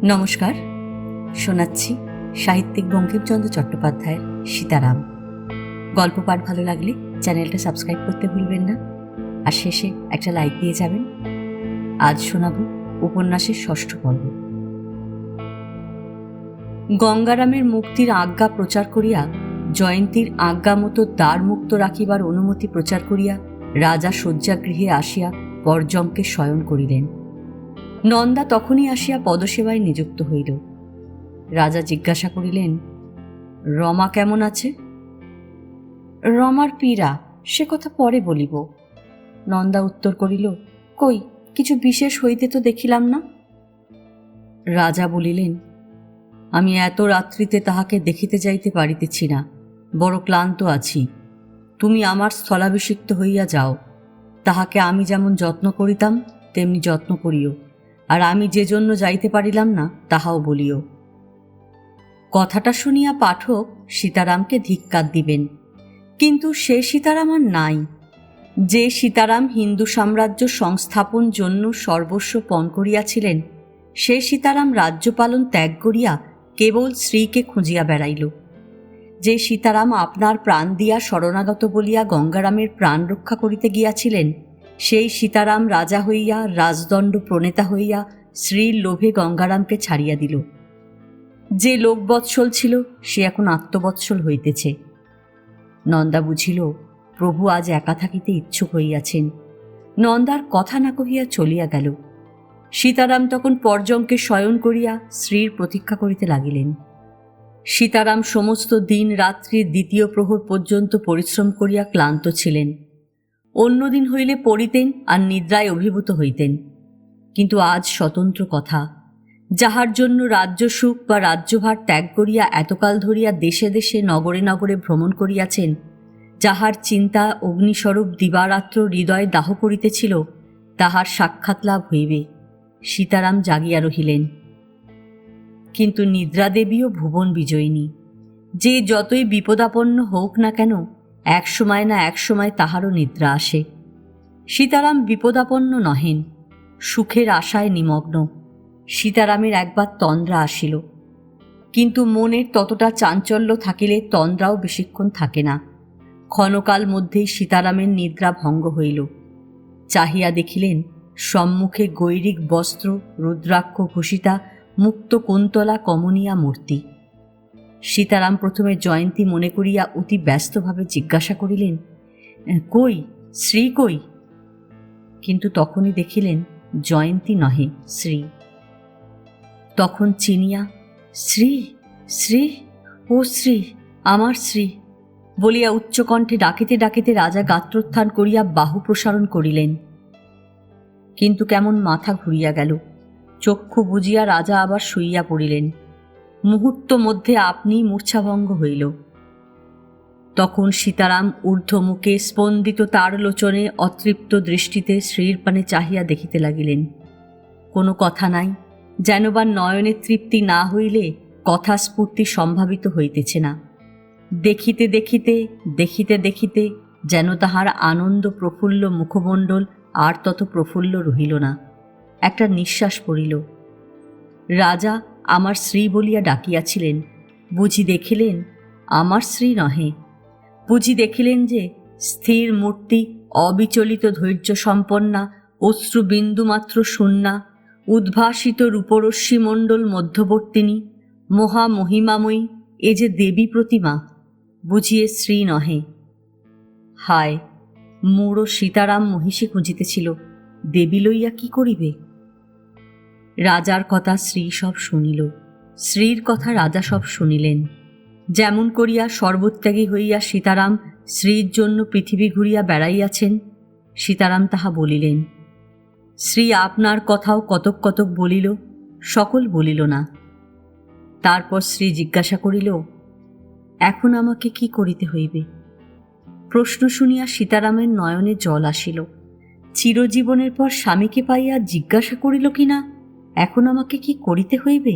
নমস্কার, শোনাচ্ছি সাহিত্যিক বঙ্কিমচন্দ্র চট্টোপাধ্যায়ের সীতারাম। গল্প পাঠ ভালো লাগলে চ্যানেলটা সাবস্ক্রাইব করতে ভুলবেন না, আর শেষে একটা লাইক দিয়ে যাবেন। আজ শোনাব উপন্যাসের 6ঠ পর্ব। গঙ্গারামের মুক্তির আজ্ঞা প্রচার করিয়া, জয়ন্তীর আজ্ঞা মতো দ্বার মুক্ত রাখিবার অনুমতি প্রচার করিয়া রাজা শয্যাগৃহে আসিয়া পরজঙ্কে শয়ন করিলেন। নন্দা তখনই আসিয়া পদসেবায় নিযুক্ত হইল। রাজা জিজ্ঞাসা করিলেন, রমা কেমন আছে? রমার পীড়া, সে কথা পরে বলিব। নন্দা উত্তর করিল, কই, কিছু বিশেষ হইতে তো দেখিলাম না। রাজা বলিলেন, আমি এত রাত্রিতে তাহাকে দেখিতে যাইতে পারিতেছি না, বড় ক্লান্ত আছি। তুমি আমার স্থলাভিষিক্ত হইয়া যাও। তাহাকে আমি যেমন যত্ন করিতাম তেমনি যত্ন করিও, আর আমি যে জন্য যাইতে পারিলাম না তাহাও বলিও। কথাটা শুনিয়া পাঠক সীতারামকে ধিক্কার দিবেন, কিন্তু সে সীতারাম আর নাই। যে সীতারাম হিন্দু সাম্রাজ্য সংস্থাপন জন্য সর্বস্ব পণ করিয়াছিলেন, সে সীতারাম রাজ্যপালন ত্যাগ করিয়া কেবল শ্রীকে খুঁজিয়া বেড়াইল। যে সীতারাম আপনার প্রাণ দিয়া শরণাগত বলিয়া গঙ্গারামের প্রাণ রক্ষা করিতে গিয়াছিলেন, সেই সীতারাম রাজা হইয়া রাজদণ্ড প্রণেতা হইয়া শ্রীর লোভে গঙ্গারামকে ছাড়িয়া দিল। যে লোকবৎসল ছিল সে এখন আত্মবৎসল হইতেছে। নন্দা বুঝিল প্রভু আজ একা থাকিতে ইচ্ছুক হইয়াছেন। নন্দার কথা না কহিয়া চলিয়া গেল। সীতারাম তখন পরজঙ্কে শয়ন করিয়া শ্রীর প্রতীক্ষা করিতে লাগিলেন। সীতারাম সমস্ত দিন রাত্রির দ্বিতীয় প্রহর পর্যন্ত পরিশ্রম করিয়া ক্লান্ত ছিলেন। অন্যদিন হইলে পড়িতেন আর নিদ্রায় অভিভূত হইতেন, কিন্তু আজ স্বতন্ত্র কথা। যাহার জন্য রাজ্যসুখ বা রাজ্যভার ত্যাগ করিয়া এতকাল ধরিয়া দেশে দেশে নগরে নগরে ভ্রমণ করিয়াছেন, যাহার চিন্তা অগ্নিস্বরূপ দিবারাত্র হৃদয়ে দাহ করিতেছিল, তাহার সাক্ষাৎ লাভ হইবে। সীতারাম জাগিয়া রহিলেন। কিন্তু নিদ্রাদেবীও ভুবন বিজয়িনী। যে যতই বিপদাপন্ন হোক না কেন, এক সময় না এক সময় তাহারও নিদ্রা আসে। সীতারাম বিপদাপন্ন নহেন, সুখের আশায় নিমগ্ন। সীতারামের একবার তন্দ্রা আসিল, কিন্তু মনের ততটা চাঞ্চল্য থাকিলে তন্দ্রাও বেশিক্ষণ থাকে না। ক্ষণকাল মধ্যেই সীতারামের নিদ্রা ভঙ্গ হইল। চাহিয়া দেখিলেন সম্মুখে গৈরিক বস্ত্র, রুদ্রাক্ষ ভূষিতা মুক্ত কুন্তলা কমনীয়া মূর্তি। সীতারাম প্রথমে জয়ন্তী মনে করিয়া অতি ব্যস্তভাবে জিজ্ঞাসা করিলেন, কই, শ্রী কই? কিন্তু তখনই দেখিলেন জয়ন্তী নহে, শ্রী। তখন চিনিয়া, শ্রী, শ্রী, ও শ্রী, আমার শ্রী বলিয়া উচ্চকণ্ঠে ডাকিতে ডাকিতে রাজা গাত্রোত্থান করিয়া বাহু প্রসারণ করিলেন। কিন্তু কেমন মাথা ঘুরিয়া গেল। চক্ষু বুজিয়া রাজা আবার শুইয়া পড়িলেন। মুহূর্ত মধ্যে আপনিই মূর্ছাভঙ্গ হইল। তখন সীতারাম ঊর্ধ্বমুখে স্পন্দিত তার লোচনে অতৃপ্ত দৃষ্টিতে শ্রীর পানে চাহিয়া দেখিতে লাগিলেন। কোনো কথা নাই, যেন বা নয়নের তৃপ্তি না হইলে কথা স্ফূর্তি সম্ভাবিত হইতেছে না। দেখিতে দেখিতে দেখিতে দেখিতে যেন তাহার আনন্দ প্রফুল্ল মুখমণ্ডল আর তত প্রফুল্ল রহিল না। একটা নিঃশ্বাস পড়িল। রাজা আমার শ্রী বলিয়া ডাকিয়াছিলেন, বুঝি দেখিলেন আমার শ্রী নহে। বুঝি দেখিলেন যে স্থির মূর্তি, অবিচলিত ধৈর্য সম্পন্না, অশ্রুবিন্দুমাত্র শূন্যা, উদ্ভাসিত রূপরশ্মিমণ্ডল মধ্যবর্তিনী, মহামহিমাময়ী, এ যে দেবী প্রতিমা, বুঝিয়ে শ্রী নহে। হায়, মূঢ় সীতারাম মহিষী খুঁজিতেছিল, দেবী লইয়া কি করিবে? রাজার কথা শ্রী সব শুনিল, শ্রীর কথা রাজা সব শুনিলেন। যেমন করিয়া সর্বত্যাগী হইয়া সীতারাম শ্রীর জন্য পৃথিবী ঘুরিয়া বেড়াইয়াছেন, সীতারাম তাহা বলিলেন। শ্রী আপনার কথাও কতক কতক বলিল, সকল বলিল না। তারপর শ্রী জিজ্ঞাসা করিল, এখন আমাকে কি করিতে হইবে? প্রশ্ন শুনিয়া সীতারামের নয়নে জল আসিল। চিরজীবনের পর স্বামীকে পাইয়া জিজ্ঞাসা করিল কিনা, এখন আমাকে কি করিতে হইবে?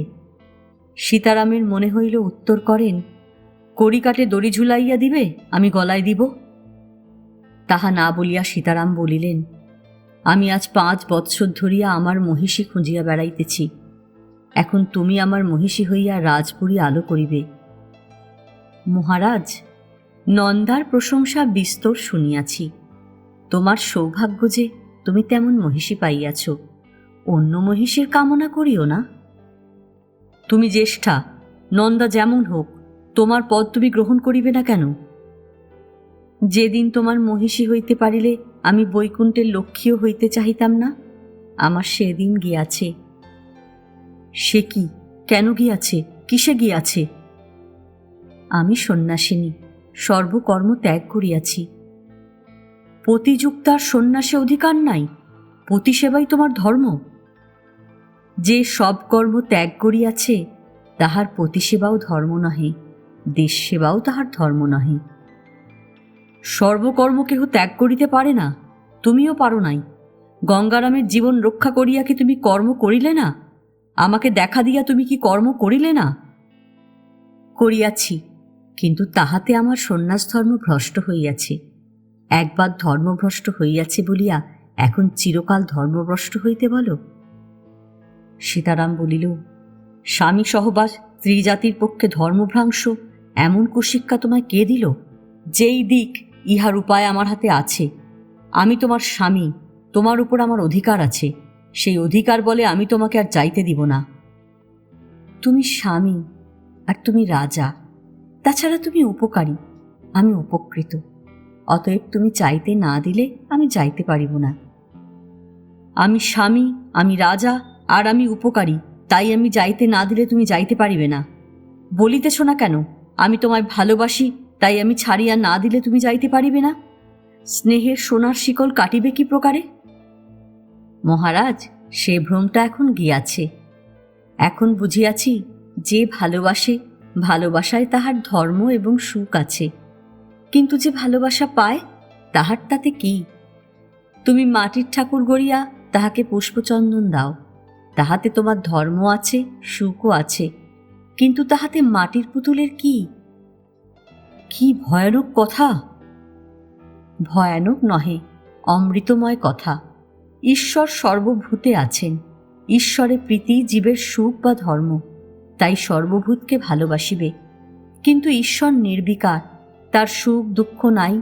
সীতারামের মনে হইল উত্তর করেন, কড়িকাঠে দড়ি ঝুলাইয়া দিবে, আমি গলায় দিব। তাহা না বলিয়া সীতারাম বলিলেন, আমি আজ 5 বৎসর ধরিয়া আমার মহিষী খুঁজিয়া বেড়াইতেছি। এখন তুমি আমার মহিষী হইয়া রাজপুরী আলো করিবে। মহারাজ, নন্দার প্রশংসা বিস্তর শুনিয়াছি। তোমার সৌভাগ্য যে তুমি তেমন মহিষী পাইয়াছ, অন্য মহিষীর কামনা করিও না। তুমি জ্যেষ্ঠা, নন্দা যেমন হোক, তোমার পদ তুমি গ্রহণ করিবে না কেন? যেদিন তোমার মহিষী হইতে পারিলে আমি বৈকুণ্ঠের লক্ষ্মীও হইতে চাহিতাম না, আমার সেদিন গিয়াছে। সে কি, কেন গিয়াছে, কিসে গিয়াছে? আমি সন্ন্যাসিনী, সর্বকর্ম ত্যাগ করিয়াছি। পতিযুক্তার সন্ন্যাসে অধিকার নাই, পতি সেবাই তোমার ধর্ম। যে সব কর্ম ত্যাগ করিয়াছে তাহার পতিসেবাও ধর্ম নহে, দেশ সেবাও তাহার ধর্ম নহে। সর্বকর্ম কেহ ত্যাগ করিতে পারে না, তুমিও পারো নাই। গঙ্গারামের জীবন রক্ষা করিয়া কি তুমি কর্ম করিলে না? আমাকে দেখা দিয়া তুমি কি কর্ম করিলে না? করিয়াছি, কিন্তু তাহাতে আমার সন্ন্যাস ধর্ম ভ্রষ্ট হইয়াছে। একবার ধর্মভ্রষ্ট হইয়াছে বলিয়া এখন চিরকাল ধর্মভ্রষ্ট হইতে বলো? সীতারাম বলিল, স্বামী সহবাস স্ত্রীজাতির পক্ষে ধর্মভ্রাংশ, এমন কুশিক্ষা তোমায় কে দিল? যেই দিক ইহার উপায় আমার হাতে আছে। আমি তোমার স্বামী, তোমার উপর আমার অধিকার আছে, সেই অধিকার বলে আমি তোমাকে আর যাইতে দিব না। তুমি স্বামী আর তুমি রাজা, তাছাড়া তুমি উপকারী, আমি উপকৃত। অতএব তুমি চাইতে না দিলে আমি যাইতে পারিব না। আমি স্বামী, আমি রাজা আর আমি উপকারী, তাই আমি যাইতে না দিলে তুমি যাইতে পারিবে না। বলিতেছ না কেন আমি তোমায় ভালোবাসি, তাই আমি ছাড়িয়া না দিলে তুমি যাইতে পারিবে না? স্নেহের সোনার শিকল কাটিবে কি প্রকারে? মহারাজ, সে ভ্রমটা এখন গিয়াছে। এখন বুঝিয়াছি, যে ভালোবাসে, ভালোবাসায় তাহার ধর্ম এবং সুখ আছে, কিন্তু যে ভালোবাসা পায় তাহার তাতে কি? তুমি মাটির ঠাকুর গড়িয়া তাহাকে পুষ্পচন্দন দাও, তাহাতে তোমার ধর্ম আছে, সুখও আছে, কিন্তু তাহাতে মাটির পুতুলের কি? কি ভয়ানক কথা! ভয়ানক নহে, অমৃতময় কথা। ঈশ্বর সর্বভূতে আছেন, ঈশ্বরে প্রীতি জীবের সুখ বা ধর্ম, তাই সর্বভূতকে ভালোবাসিবে। কিন্তু ঈশ্বর নির্বিকার, তার সুখ দুঃখ নাই।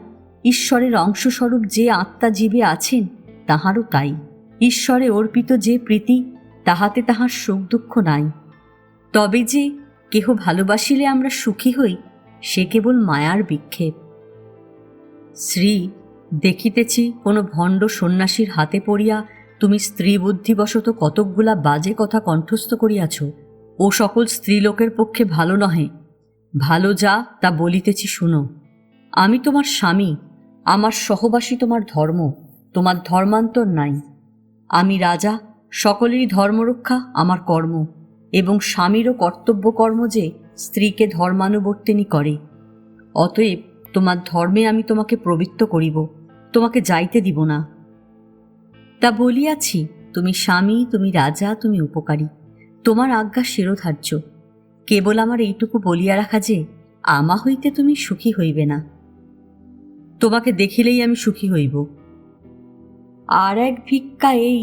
ঈশ্বরের অংশস্বরূপ যে আত্মা জীবে আছেন তাহারও তাই। ঈশ্বরে অর্পিত যে প্রীতি, তাহাতে তাহার সুখ দুঃখ নাই। তবে যে কেহ ভালোবাসিলে আমরা সুখী হই, সে কেবল মায়ার বিক্ষেপ। শ্রী, দেখিতেছি কোনো ভণ্ড সন্ন্যাসীর হাতে পড়িয়া তুমি স্ত্রী বুদ্ধিবশত কতকগুলা বাজে কথা কণ্ঠস্থ করিয়াছ। ও সকল স্ত্রীলোকের পক্ষে ভালো নহে। ভালো যা তা বলিতেছি শুনো। আমি তোমার স্বামী, আমার সহবাসী তোমার ধর্ম, তোমার ধর্মান্তর নাই। আমি রাজা, সকলেরই ধর্মরক্ষা আমার কর্ম, এবং স্বামীরও কর্তব্য কর্ম যে স্ত্রীকে ধর্মানুবর্তিনী করে। অতএব তোমার ধর্মে আমি তোমাকে প্রবৃত্ত করিব, তোমাকে যাইতে দিব না। তা বলিয়াছি, তুমি স্বামী, তুমি রাজা, তুমি উপকারী, তোমার আজ্ঞা শিরোধার্য। কেবল আমার এইটুকু বলিয়া রাখা যে আমা হইতে তুমি সুখী হইবে না। তোমাকে দেখিলেই আমি সুখী হইব। আর এক ভিক্ষা এই,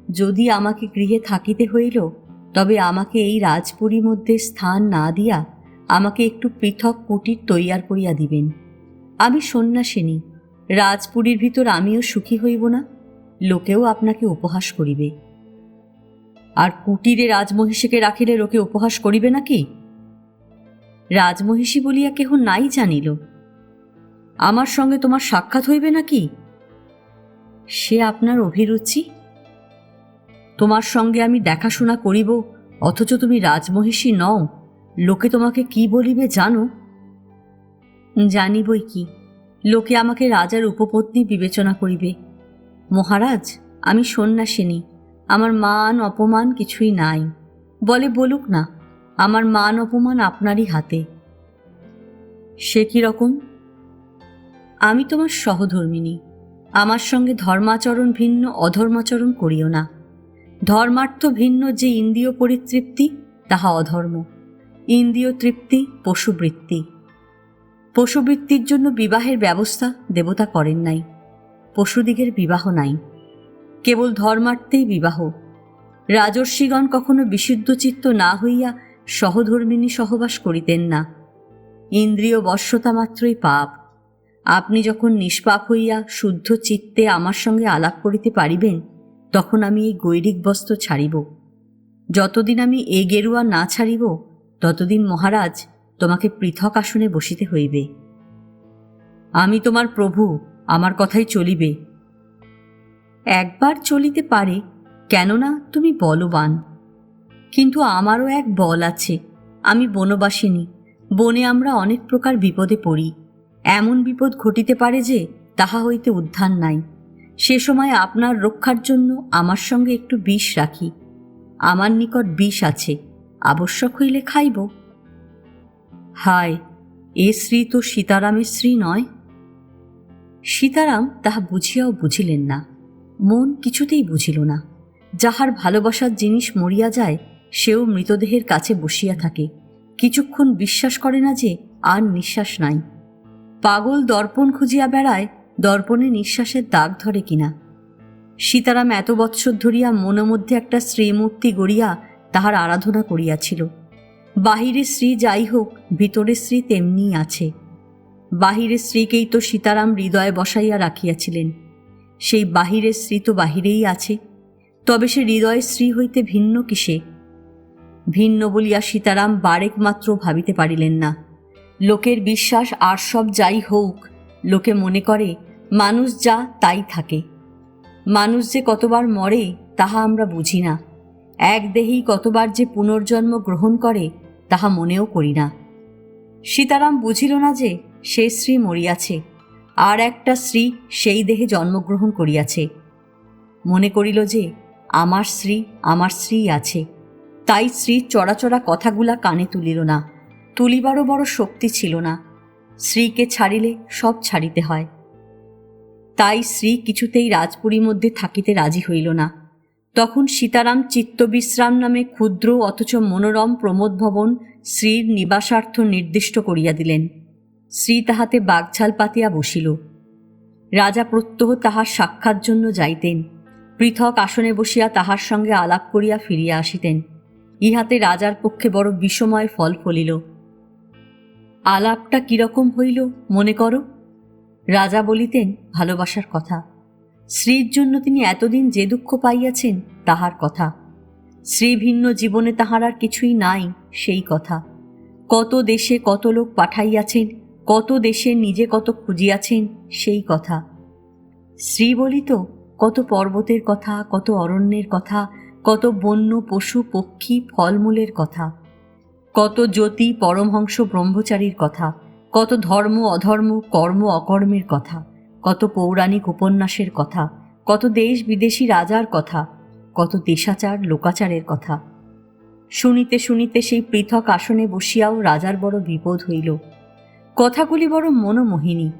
যদি আমাকে গৃহে থাকিতে হইল, তবে আমাকে এই রাজপুরীর মধ্যে স্থান না দিয়া আমাকে একটু পৃথক কুটির তৈয়ার করিয়া দিবেন। আমি সন্ন্যাসিনী, রাজপুরীর ভিতর আমিও সুখী হইব না, লোকেও আপনাকে উপহাস করিবে। আর কুটিরে রাজমহিষীকে রাখিলে লোকে উপহাস করিবে নাকি? রাজমহিষী বলিয়া কেহ নাই জানিল। আমার সঙ্গে তোমার সাক্ষাৎ হইবে নাকি? সে আপনার অভিরুচি। তোমার সঙ্গে আমি দেখাশোনা করিব, অথচ তুমি রাজমহিষী নও, লোকে তোমাকে কি বলিবে জানো? জানিবই কি, লোকে আমাকে রাজার উপপত্নী বিবেচনা করিবে। মহারাজ, আমি সন্ন্যাসিনী, আমার মান অপমান কিছুই নাই। বলে বলুক না, আমার মান অপমান আপনারই হাতে। সে কি রকম? আমি তোমার সহধর্মিনী, আমার সঙ্গে ধর্মাচরণ ভিন্ন অধর্মাচরণ করিও না। ধর্মার্থ ভিন্ন যে ইন্দ্রিয় পরিতৃপ্তি, তাহা অধর্ম। ইন্দ্রিয় তৃপ্তি পশুবৃত্তি। পশুবৃত্তির জন্য বিবাহের ব্যবস্থা দেবতা করেন নাই। পশুদিগের বিবাহ নাই, কেবল ধর্মার্থেই বিবাহ। রাজর্ষিগণ কখনো বিশুদ্ধচিত্ত না হইয়া সহধর্মিণী সহবাস করিতেন না। ইন্দ্রিয় বশ্যতা মাত্রই পাপ। আপনি যখন নিষ্পাপ হইয়া শুদ্ধ চিত্তে আমার সঙ্গে আলাপ করিতে পারিবেন, তখন আমি এই গৈরিক বস্ত্র ছাড়িব। যতদিন আমি এ গেরুয়া না ছাড়িব, ততদিন মহারাজ তোমাকে পৃথক আসনে বসিতে হইবে। আমি তোমার প্রভু, আমার কথাই চলিবে। একবার চলিতে পারে, কেননা তুমি বলবান। কিন্তু আমারও এক বল আছে। আমি বনবাসিনী। বনে আমরা অনেক প্রকার বিপদে পড়ি। এমন বিপদ ঘটিতে পারে যে তাহা হইতে উদ্ধার নাই। সে সময় আপনার রক্ষার জন্য আমার সঙ্গে একটু বিষ রাখি। আমার নিকট বিষ আছে, আবশ্যক হইলে খাইব। হায়, এ শ্রী তো সীতারামের শ্রী নয়। সীতারাম তাহা বুঝিয়াও বুঝিলেন না। মন কিছুতেই বুঝিল না। যাহার ভালোবাসার জিনিস মরিয়া যায়, সেও মৃতদেহের কাছে বসিয়া থাকে। কিছুক্ষণ বিশ্বাস করে না যে আর নিঃশ্বাস নাই। পাগল দর্পণ খুঁজিয়া বেড়ায়, দর্পণে নিঃশ্বাসের দাগ ধরে কিনা। সীতারাম এত বৎসর ধরিয়া মনোমধ্যে একটা শ্রীমূর্তি গড়িয়া তাহার আরাধনা করিয়াছিল। বাহিরের শ্রী যাই হোক, ভিতরের শ্রী তেমনিই আছে। বাহিরের স্ত্রীকেই তো সীতারাম হৃদয়ে বসাইয়া রাখিয়াছিলেন। সেই বাহিরের স্ত্রী তো বাহিরেই আছে, তবে সে হৃদয়ের স্ত্রী হইতে ভিন্ন কিসে? ভিন্ন বলিয়া সীতারাম বারেক মাত্র ভাবিতে পারিলেন না। লোকের বিশ্বাস আর সব যাই হোক, লোকে মনে করে মানুষ যা তাই থাকে। মানুষ যে কতবার মরে তাহা আমরা বুঝি না। এক দেহেই কতবার যে পুনর্জন্ম গ্রহণ করে তাহা মনেও করি না। সীতারাম বুঝিল না যে সে স্ত্রী মরিয়াছে, আর একটা স্ত্রী সেই দেহে জন্মগ্রহণ করিয়াছে। মনে করিল যে আমার স্ত্রী আছে। তাই স্ত্রীর চড়াচড়া কথাগুলা কানে তুলিল না। তুলিবারও বড় শক্তি ছিল না। স্ত্রীকে ছাড়িলে সব ছাড়িতে হয়। তাই স্ত্রী কিছুতেই রাজপুরীর মধ্যে থাকিতে রাজি হইল না। তখন সীতারাম চিত্তবিশ্রাম নামে ক্ষুদ্র অথচ মনোরম প্রমোদ ভবন স্ত্রীর নিবাসার্থ নির্দিষ্ট করিয়া দিলেন। স্ত্রী তাহাতে বাগঝাল পাতিয়া বসিল। রাজা প্রত্যহ তাহার সাক্ষাৎ জন্য যাইতেন। পৃথক আসনে বসিয়া তাহার সঙ্গে আলাপ করিয়া ফিরিয়া আসিতেন। ইহাতে রাজার পক্ষে বড় বিষময় ফল ফলিল। আলাপটা কিরকম হইল মনে করো। রাজা বলিতেন ভালোবাসার কথা। স্ত্রীর জন্য তিনি এতদিন যে দুঃখ পাইয়াছেন তাহার কথা। স্ত্রী ভিন্ন জীবনে তাহার আর কিছুই নাই সেই কথা। কত দেশে কত লোক পাঠাইয়াছেন, কত দেশে নিজে কত খুঁজিয়াছেন সেই কথা। স্ত্রী বলিত কত পর্বতের কথা, কত অরণ্যের কথা, কত বন্য পশু পক্ষী ফলমূলের কথা, কত জ্যোতি পরমহংস ব্রহ্মচারীর কথা, কত ধর্ম অধর্ম কর্ম অকর্মের কথা, কত পৌরাণিক উপন্যাসের কথা, কত দেশ বিদেশি রাজার কথা, কত দেশাচার লোকাচারের কথা। শুনিতে শুনিতে সেই পৃথক আসনে বসিয়াও রাজার বড় বিপদ হইল। কথাগুলি বড় মনোমোহিনী।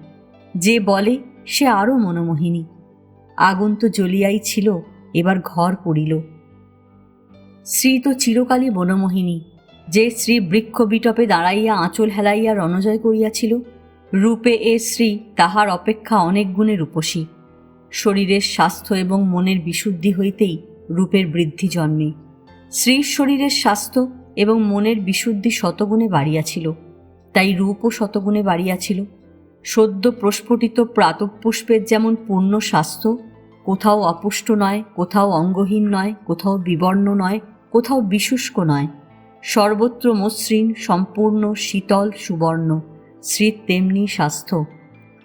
যে বলে সে আরও মনোমোহিনী। আগুন তো জ্বলিয়াই ছিল, এবার ঘর পড়িল। স্ত্রী তো চিরকালই বনমোহিনী। যে স্ত্রী বৃক্ষ বিটপে দাঁড়াইয়া আঁচল হেলাইয়া রণজয় করিয়াছিল, রূপে এ স্ত্রী তাহার অপেক্ষা অনেক গুণে রূপসী। শরীরের স্বাস্থ্য এবং মনের বিশুদ্ধি হইতেই রূপের বৃদ্ধি জন্মে। স্ত্রীর শরীরের স্বাস্থ্য এবং মনের বিশুদ্ধি শতগুণে বাড়িয়াছিল, তাই রূপও শতগুণে বাড়িয়াছিল। সদ্য প্রস্ফুটিত প্রাতঃপুষ্পের যেমন পূর্ণ স্বাস্থ্য, কোথাও অপুষ্ট নয়, কোথাও অঙ্গহীন নয়, কোথাও বিবর্ণ নয়, কোথাও বিশুষ্ক নয়, সর্বত্র মসৃণ সম্পূর্ণ শীতল সুবর্ণ। স্ত্রীর তেমনি স্বাস্থ্য,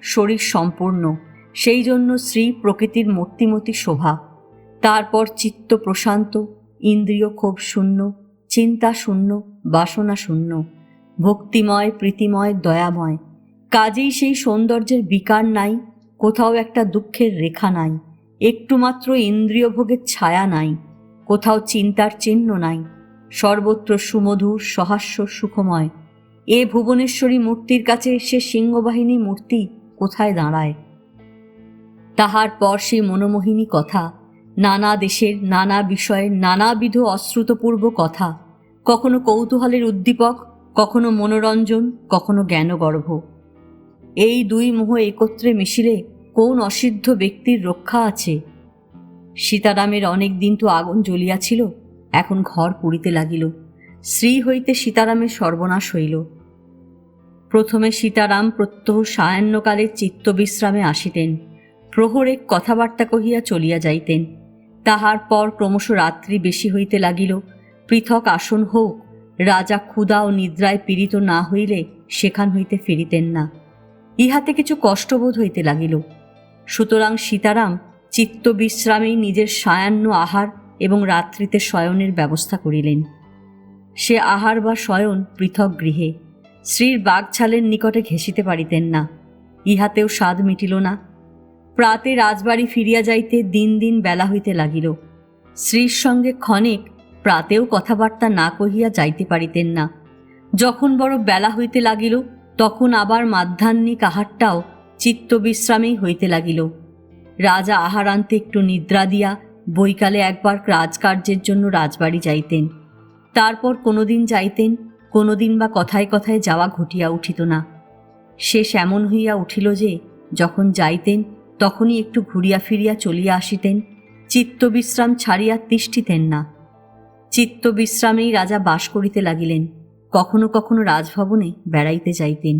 শরীর সম্পূর্ণ। সেই জন্য স্ত্রী প্রকৃতির মূর্তিমতী শোভা। তারপর চিত্ত প্রশান্ত, ইন্দ্রিয় ক্ষোভ শূন্য, চিন্তা শূন্য, বাসনা শূন্য, ভক্তিময় প্রীতিময় দয়াময়। কাজেই সেই সৌন্দর্যের বিকার নাই, কোথাও একটা দুঃখের রেখা নাই, একটুমাত্র ইন্দ্রিয় ভোগের ছায়া নাই, কোথাও চিন্তার চিহ্ন নাই, সর্বত্র সুমধুর সহাস্য সুখময়। এ ভুবনেশ্বরী মূর্তির কাছে সে সিংহবাহিনী মূর্তি কোথায় দাঁড়ায়? তাহার পর সেই মনোমোহিনী কথা, নানা দেশের নানা বিষয়ের নানাবিধ অশ্রুতপূর্ব কথা, কখনো কৌতূহলের উদ্দীপক, কখনো মনোরঞ্জন, কখনো জ্ঞানগর্ভ। এই দুই মোহ একত্রে মিশিলে কোন অসিদ্ধ ব্যক্তির রক্ষা আছে? সীতারামের অনেক দিন তো আগুন জ্বলিয়াছিল, এখন ঘর পুড়িতে লাগিল। শ্রী হইতে সীতারামের সর্বনাশ হইল। প্রথমে সীতারাম প্রত্যহ সায়াহ্নকালে চিত্তবিশ্রামে আসিতেন, প্রহরে কথাবার্তা কহিয়া চলিয়া যাইতেন। তাহার পর ক্রমশ রাত্রি বেশি হইতে লাগিল। পৃথক আসন হোক, রাজা ক্ষুধা ও নিদ্রায় পীড়িত না হইলে সেখান হইতে ফিরিতেন না। ইহাতে কিছু কষ্টবোধ হইতে লাগিল। সুতরাং সীতারাম চিত্তবিশ্রামেই নিজের সায়াহ্ন আহার এবং রাত্রিতে শয়নের ব্যবস্থা করিলেন। সে আহার বা শয়ন পৃথক গৃহে, শ্রীর বাগছালের নিকটে ঘেঁষিতে পারিতেন না। ইহাতেও স্বাদ মিটিল না। প্রাতে রাজবাড়ি ফিরিয়া যাইতে দিন দিন বেলা হইতে লাগিল। শ্রীর সঙ্গে ক্ষণেক প্রাতেও কথাবার্তা না কহিয়া যাইতে পারিতেন না। যখন বড় বেলা হইতে লাগিল, তখন আবার মাধ্যাহ্নিক আহারটাও চিত্তবিশ্রামেই হইতে লাগিল। রাজা আহার আনতে একটু নিদ্রা দিয়া বৈকালে একবার রাজকার্যের জন্য রাজবাড়ি যাইতেন। তারপর কোনোদিন যাইতেন, কোনোদিন বা কথায় কথায় যাওয়া ঘটিয়া উঠিত না। শেষ এমন হইয়া উঠিল যে যখন যাইতেন তখনই একটু ঘুরিয়া ফিরিয়া চলিয়া আসিতেন, চিত্তবিশ্রাম ছাড়িয়া তিষ্ঠিতেন না। চিত্তবিশ্রামেই রাজা বাস করিতে লাগিলেন। কখনো কখনো রাজভবনে বেড়াইতে যাইতেন।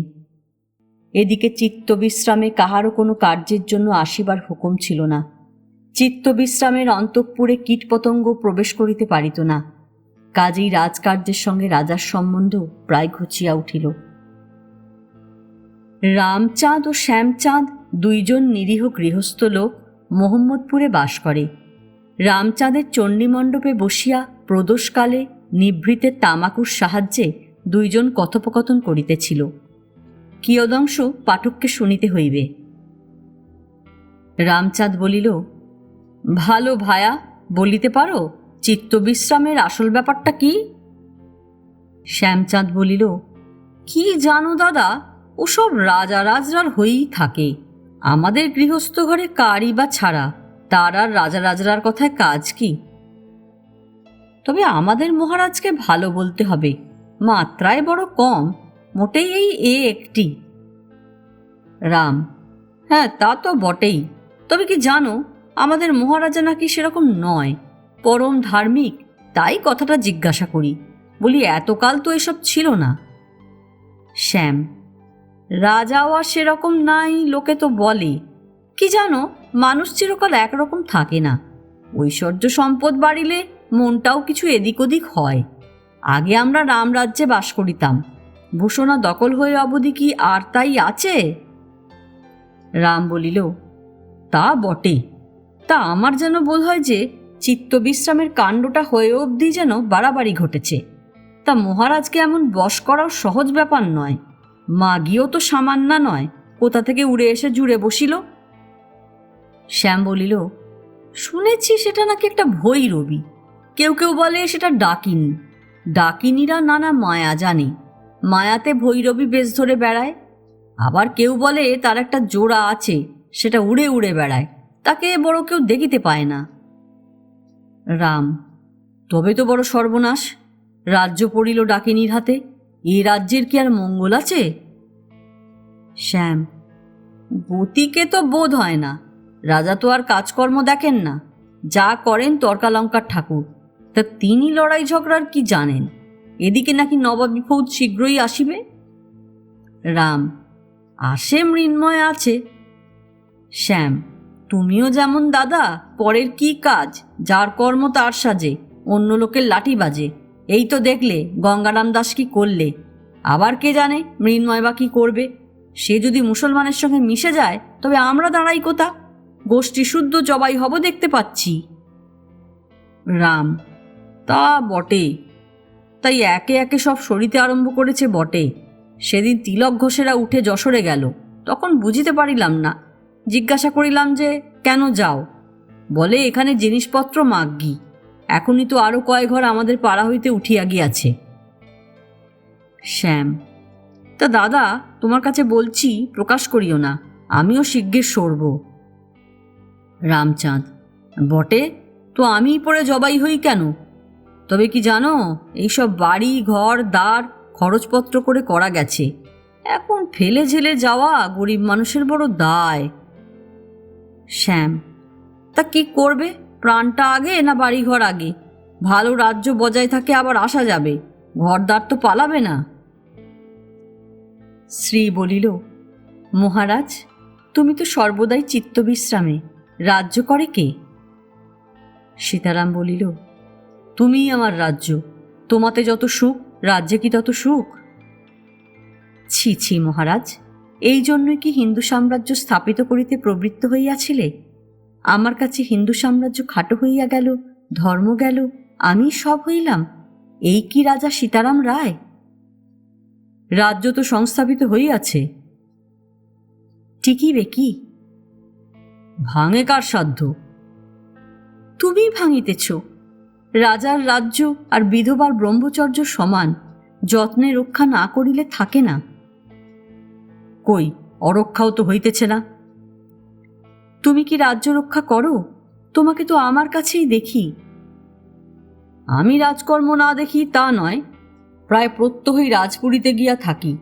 এদিকে চিত্তবিশ্রামে কাহারও কোনো কার্যের জন্য আসিবার হুকুম ছিল না। চিত্তবিশ্রামের অন্তঃপুরে কীটপতঙ্গ প্রবেশ করিতে পারিত না। কাজেই রাজকার্যের সঙ্গে রাজার সম্বন্ধ প্রায় ঘুচিয়া উঠিল। রামচাঁদ ও শ্যামচাঁদ দুইজন নিরীহ গৃহস্থ লোক মোহাম্মদপুরে বাস করে। রামচাঁদের চণ্ডীমণ্ডপে বসিয়া প্রদোষকালে নিভৃতের তামাকুর সাহায্যে দুইজন কথোপকথন করিতেছিল। কিয়দংশ পাঠককে শুনিতে হইবে। রামচাঁদ বলিল, ভালো ভায়া, বলিতে পারো চিত্তবিশ্রামের আসল ব্যাপারটা কি? শ্যামচাঁদ বলিল, কি জানো দাদা, ওসব রাজা রাজরার হয়েই থাকে। আমাদের গৃহস্থ ঘরে কারই বা ছাড়া, তার আর রাজা রাজরার কথায় কাজ কি? তবে আমাদের মহারাজকে ভালো বলতে হবে, মাত্রায় বড় কম, মোটেই এই একটি। রাম, হ্যাঁ তা তো বটেই। তবে কি জানো, আমাদের মহারাজা নাকি সেরকম নয়, পরম ধার্মিক। তাই কথাটা জিজ্ঞাসা করি, বলি এতকাল তো এসব ছিল না। শ্যাম, রাজাও আর সেরকম নাই, লোকে তো বলে। কি জানো, মানুষ চিরকাল একরকম থাকে না। ঐশ্বর্য সম্পদ বাড়িলে মনটাও কিছু এদিক ওদিক হয়। আগে আমরা রামরাজ্যে বাস করিতাম, ভূষণা দখল হয়ে অবধি কি আর তাই আছে? রাম বলিল, তা বটে। তা আমার যেন বোধ হয় যে চিত্তবিশ্রামের কাণ্ডটা হয়ে অবধি যেন বাড়াবাড়ি ঘটেছে। তা মহারাজকে এমন বশ করাও সহজ ব্যাপার নয়। মাগিও তো সামান্য নয়, কোথা থেকে উড়ে এসে জুড়ে বসিল। শ্যাম বলিল, শুনেছি সেটা নাকি একটা ভৈরবী। কেউ কেউ বলে সেটা ডাকিনী। ডাকিনীরা নানা মায়া জানে, মায়াতে ভৈরবী বেশ ধরে বেড়ায়। আবার কেউ বলে তার একটা জোড়া আছে, সেটা উড়ে উড়ে বেড়ায়, তাকে বড় কেউ দেখিতে পায় না। রাম, তবে তো বড় সর্বনাশ। রাজ্য পড়িল ডাকিনীর হাতে, এ রাজ্যের কি আর মঙ্গল আছে? শ্যাম, গতিকে তো বোধ হয় না। রাজা তো আর কাজকর্ম দেখেন না, যা করেন তর্কালঙ্কার ঠাকুর। তা তিনি লড়াই ঝগড়ার কি জানেন? এদিকে নাকি নবাবী ফৌজ শীঘ্রই আসিবে। রাম, আসে মৃন্ময় আছে। শ্যাম, তুমিও যেমন দাদা, পরের কি কাজ, যার কর্ম তার সাজে, অন্য লোকের লাঠি বাজে। এই তো দেখলে গঙ্গারাম দাস কি করলে। আবার কে জানে মৃন্ময় বা কি করবে। সে যদি মুসলমানের সঙ্গে মিশে যায় তবে আমরা দাঁড়াই কোথা? গোষ্ঠী শুদ্ধ জবাই হব দেখতে পাচ্ছি। রাম, তা বটে। তাই একে একে সব সরিতে আরম্ভ করেছে বটে। সেদিন তিলক ঘোষেরা উঠে যশোরে গেল, তখন বুঝিতে পারিলাম না। জিজ্ঞাসা করিলাম যে কেন যাও? বলে এখানে জিনিসপত্র মাগ্গি। এখনই তো আরো কয় ঘর আমাদের পাড়া হইতে উঠিয়া গিয়াছে। শ্যাম, তা দাদা তোমার কাছে বলছি, প্রকাশ করিও না, আমিও শিগগির সরব। রামচাঁদ, বটে তো আমি পড়ে জবাই হই কেন? তবে কি জানো, এইসব বাড়ি ঘর দ্বার খরচপত্র করে করা গেছে, এখন ফেলে ঝেলে যাওয়া গরিব মানুষের বড় দায়। শ্যাম, তা কি করবে? প্রাণটা আগে না বাড়িঘর আগে? ভালো রাজ্য বজায় থাকে আবার আসা যাবে, ঘরদার তো পালাবে না। শ্রী বলিল, মহারাজ, তুমি তো সর্বদাই চিত্তবিশ্রামে, রাজ্য করে কে? সীতারাম বলিল, তুমিই আমার রাজ্য, তোমাতে যত সুখ রাজ্যে কি তত সুখ? ছি ছি মহারাজ, এই জন্যই কি হিন্দু সাম্রাজ্য স্থাপিত করিতে প্রবৃত্ত হইয়াছিলে? আমার কাছে হিন্দু সাম্রাজ্য খাটো হইয়া গেল, ধর্ম গেল, আমি সব হইলাম, এই কি রাজা সীতারাম রায়? রাজ্য তো সংস্থাপিত হইয়াছে। টিকিবে কি? ভাঙে কার সাধ্য? তুমি ভাঙিতেছ। রাজার রাজ্য আর বিধবার ব্রহ্মচর্য সমান, যত্নে রক্ষা না করিলে থাকে না। কই, অরক্ষাও তো হইতেছে না। তুমি কি রাজ্য রক্ষা করো? তোমাকে তো আমার কাছেই দেখি। আমি রাজকর্ম না দেখি তা নয়, প্রায় প্রত্যহই রাজপুরীতে গিয়া থাকি।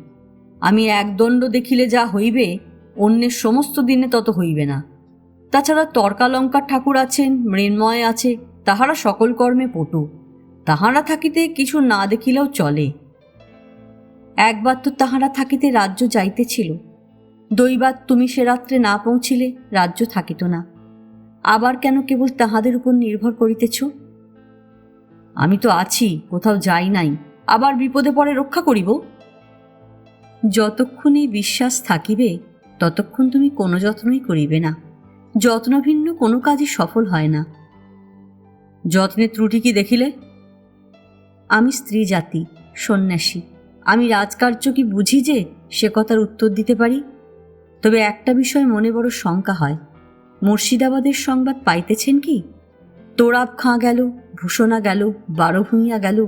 আমি একদণ্ড দেখিলে যা হইবে, অন্যের সমস্ত দিনে তত হইবে না। তাছাড়া তর্কালঙ্কার ঠাকুর আছেন, মৃন্ময় আছে, তাহারা সকল কর্মে পটু, তাহারা থাকিতে কিছু না দেখিলেও চলে। একবার তো তাহারা থাকিতে রাজ্য যাইতেছিল, দৈবাৎ তুমি সে রাত্রে না পৌঁছিলে রাজ্য থাকিত না। আবার কেন কেবল তাহাদের উপর নির্ভর করিতেছ? আমি তো আছি, কোথাও যাই নাই, আবার বিপদে পড়ে রক্ষা করিব? যতক্ষণ এই বিশ্বাস থাকিবে ততক্ষণ তুমি কোনো যত্নই করিবে না। যত্নভিন্ন কোনো কাজই সফল হয় না। যত্নের ত্রুটি কি দেখিলে? আমি স্ত্রী জাতি, সন্ন্যাসী, আমি রাজকার্য কি বুঝি যে সে কথার উত্তর দিতে পারি? তবে একটা বিষয় মনে বড় শঙ্কা হয়। মুর্শিদাবাদের সংবাদ পাইতেছেন কি? তোরাব খাঁ গেল, ভূষণা গেল, বারোভূঁইয়া গেল,